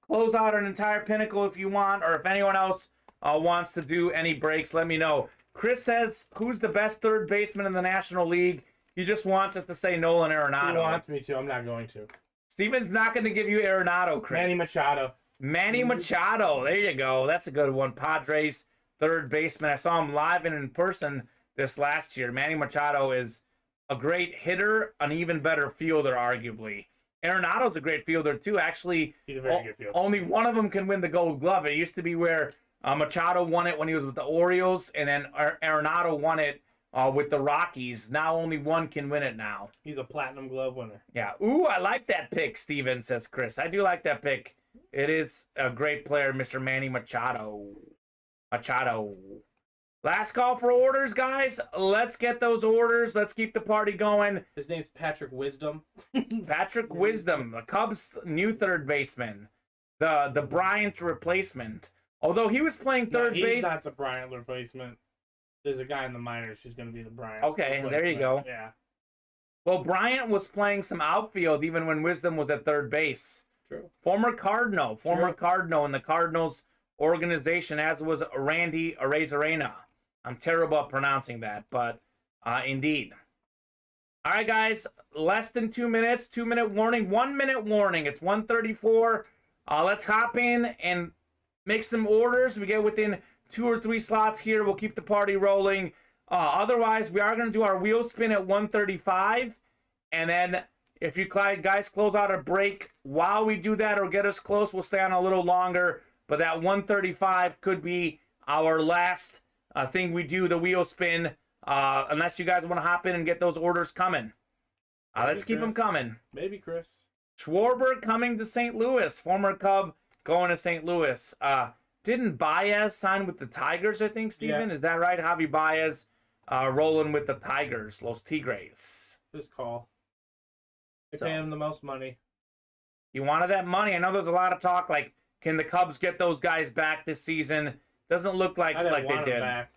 Close out an entire pinnacle if you want, or if anyone else wants to do any breaks, let me know. Chris says, who's the best third baseman in the National League? He just wants us to say Nolan Arenado. He wants me to. I'm not going to. Steven's not going to give you Arenado, Chris. Manny Machado. Manny Machado. There you go. That's a good one. Padres third baseman. I saw him live and in person this last year. Manny Machado is a great hitter, an even better fielder, arguably. Arenado's a great fielder, too. Actually, he's a very good fielder. Only one of them can win the Gold Glove. It used to be where Machado won it when he was with the Orioles, and then Arenado won it with the Rockies. Now only one can win it now. He's a Platinum Glove winner. Yeah. Ooh, I like that pick, Steven, says Chris. I do like that pick. It is a great player, Mr. Manny Machado. Last call for orders, guys. Let's get those orders. Let's keep the party going. His name's Patrick Wisdom. Patrick Wisdom, the Cubs' new third baseman. The Bryant replacement. Although he was playing third base. He's not the Bryant replacement. There's a guy in the minors who's going to be the Bryant. Okay, there you go. Yeah. Well, Bryant was playing some outfield even when Wisdom was at third base. True. Former Cardinal in the Cardinals organization, as was Randy Arozarena. I'm terrible at pronouncing that, but indeed. All right, guys, less than 2 minutes. 2 minute warning, 1 minute warning. It's 1:34. Let's hop in and make some orders. We get within 2 or 3 slots here. We'll keep the party rolling. Otherwise, we are going to do our wheel spin at 1:35. And then if you guys close out a break while we do that or get us close, we'll stay on a little longer. But that 1:35 could be our last thing we do, the wheel spin, unless you guys want to hop in and get those orders coming. Let's keep them coming. Maybe Chris. Schwarber coming to St. Louis. Former Cub going to St. Louis. Didn't Baez sign with the Tigers, I think, Steven? Yeah. Is that right? Javi Baez rolling with the Tigers, Los Tigres. His call. They pay him the most money. He wanted that money. I know there's a lot of talk, like, can the Cubs get those guys back this season? Doesn't look like they did. Back.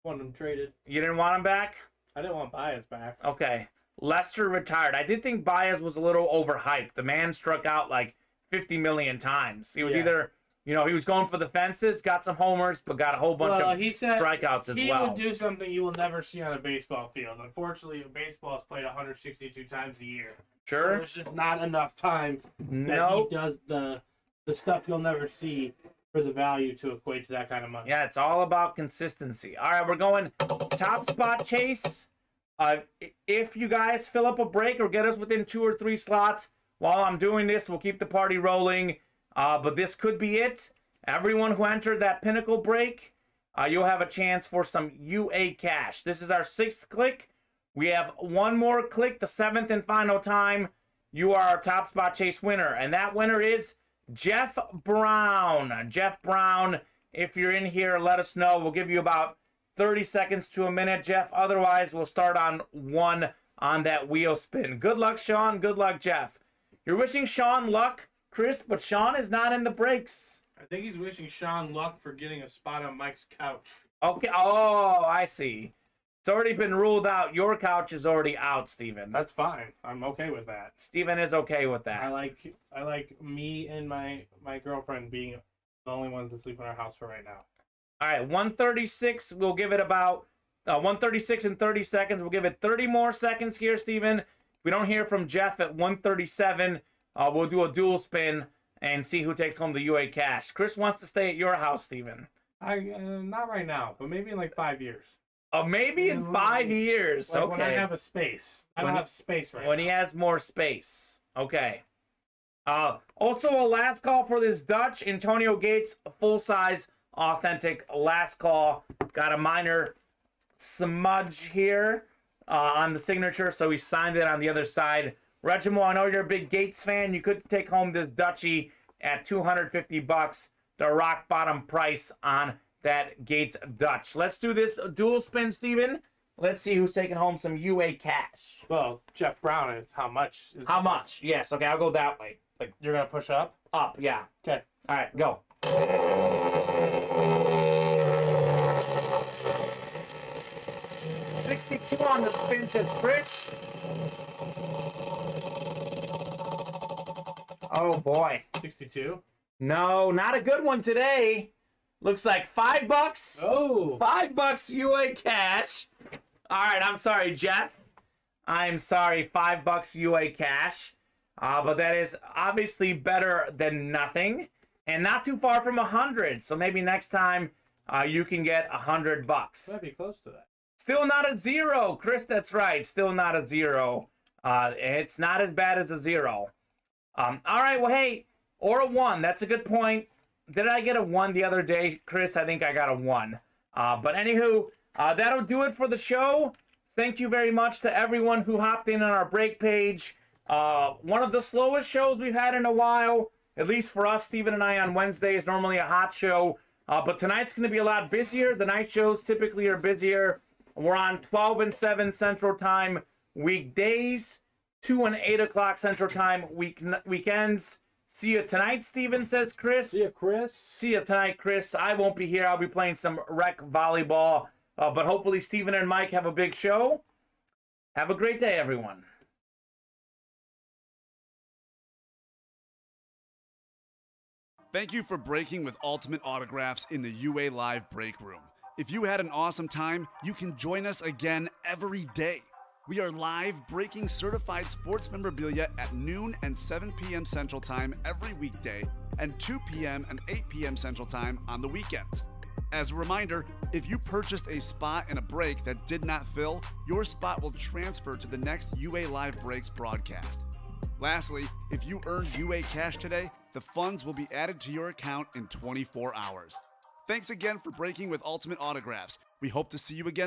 I wanted them traded. You didn't want him back? I didn't want Baez back. Okay. Lester retired. I did think Baez was a little overhyped. The man struck out like 50 million times. He was either, he was going for the fences, got some homers, but got a whole bunch of strikeouts as well. He would do something you will never see on a baseball field. Unfortunately, baseball is played 162 times a year. Sure. So there's just not enough times that he does the stuff you'll never see for the value to equate to that kind of money. Yeah, it's all about consistency. All right, we're going top spot chase. If you guys fill up a break or get us within 2 or 3 slots while I'm doing this, we'll keep the party rolling. But this could be it. Everyone who entered that pinnacle break, you'll have a chance for some UA cash. This is our 6th click. We have one more click, the 7th and final time. You are our top spot chase winner. And that winner is Jeff Brown. Jeff Brown, if you're in here, let us know. We'll give you about 30 seconds to a minute, Jeff. Otherwise, we'll start on 1 on that wheel spin. Good luck, Sean. Good luck, Jeff. You're wishing Sean luck, Chris, but Sean is not in the breaks. I think he's wishing Sean luck for getting a spot on Mike's couch. Okay. Oh, I see. It's already been ruled out. Your couch is already out, Steven. That's fine. I'm okay with that. Steven is okay with that. I like me and my girlfriend being the only ones that sleep in our house for right now. All right, 136. We'll give it about 136 and 30 seconds. We'll give it 30 more seconds here, Steven. If we don't hear from Jeff at 137, we'll do a dual spin and see who takes home the UA cash. Chris wants to stay at your house, Steven. Not right now, but maybe in like 5 years. Maybe in 5 years. Like okay. When I have a space. I don't have space right now. When he has more space. Okay. Also, a last call for this Dutch. Antonio Gates, full-size, authentic last call. Got a minor smudge here on the signature, so he signed it on the other side. Reginald, I know you're a big Gates fan. You could take home this Dutchie at $250, the rock bottom price on that Gates Dutch. Let's do this dual spin, Steven. Let's see who's taking home some UA cash. Well, Jeff Brown is how much? How much? Yes, okay, I'll go that way. Like, you're going to push up? Up, yeah. Okay. All right, go. $62 on the spin, says Chris. Oh, boy. 62? No, not a good one today. Looks like $5. Oh. $5 UA cash. All right, I'm sorry, Jeff. I'm sorry, $5 UA cash. But that is obviously better than nothing, and not too far from 100. So maybe next time you can get $100. Might be close to that. Still not a 0, Chris. That's right. Still not a 0. It's not as bad as a 0. All right. Well, hey, or a 1. That's a good point. Did I get a 1 the other day, Chris? I think I got a 1. But anywho, that'll do it for the show. Thank you very much to everyone who hopped in on our break page. One of the slowest shows we've had in a while, at least for us, Steven and I, on Wednesday is normally a hot show. But tonight's going to be a lot busier. The night shows typically are busier. We're on 12 and 7 Central Time weekdays, 2 and 8 o'clock Central Time weekends. See you tonight, Steven, says Chris. See you, Chris. See you tonight, Chris. I won't be here. I'll be playing some rec volleyball. But hopefully Steven and Mike have a big show. Have a great day, everyone. Thank you for breaking with Ultimate Autographs in the UA Live Break Room. If you had an awesome time, you can join us again every day. We are live breaking certified sports memorabilia at noon and 7 p.m. Central Time every weekday, and 2 p.m. and 8 p.m. Central Time on the weekends. As a reminder, if you purchased a spot in a break that did not fill, your spot will transfer to the next UA Live Breaks broadcast. Lastly, if you earned UA cash today, the funds will be added to your account in 24 hours. Thanks again for breaking with Ultimate Autographs. We hope to see you again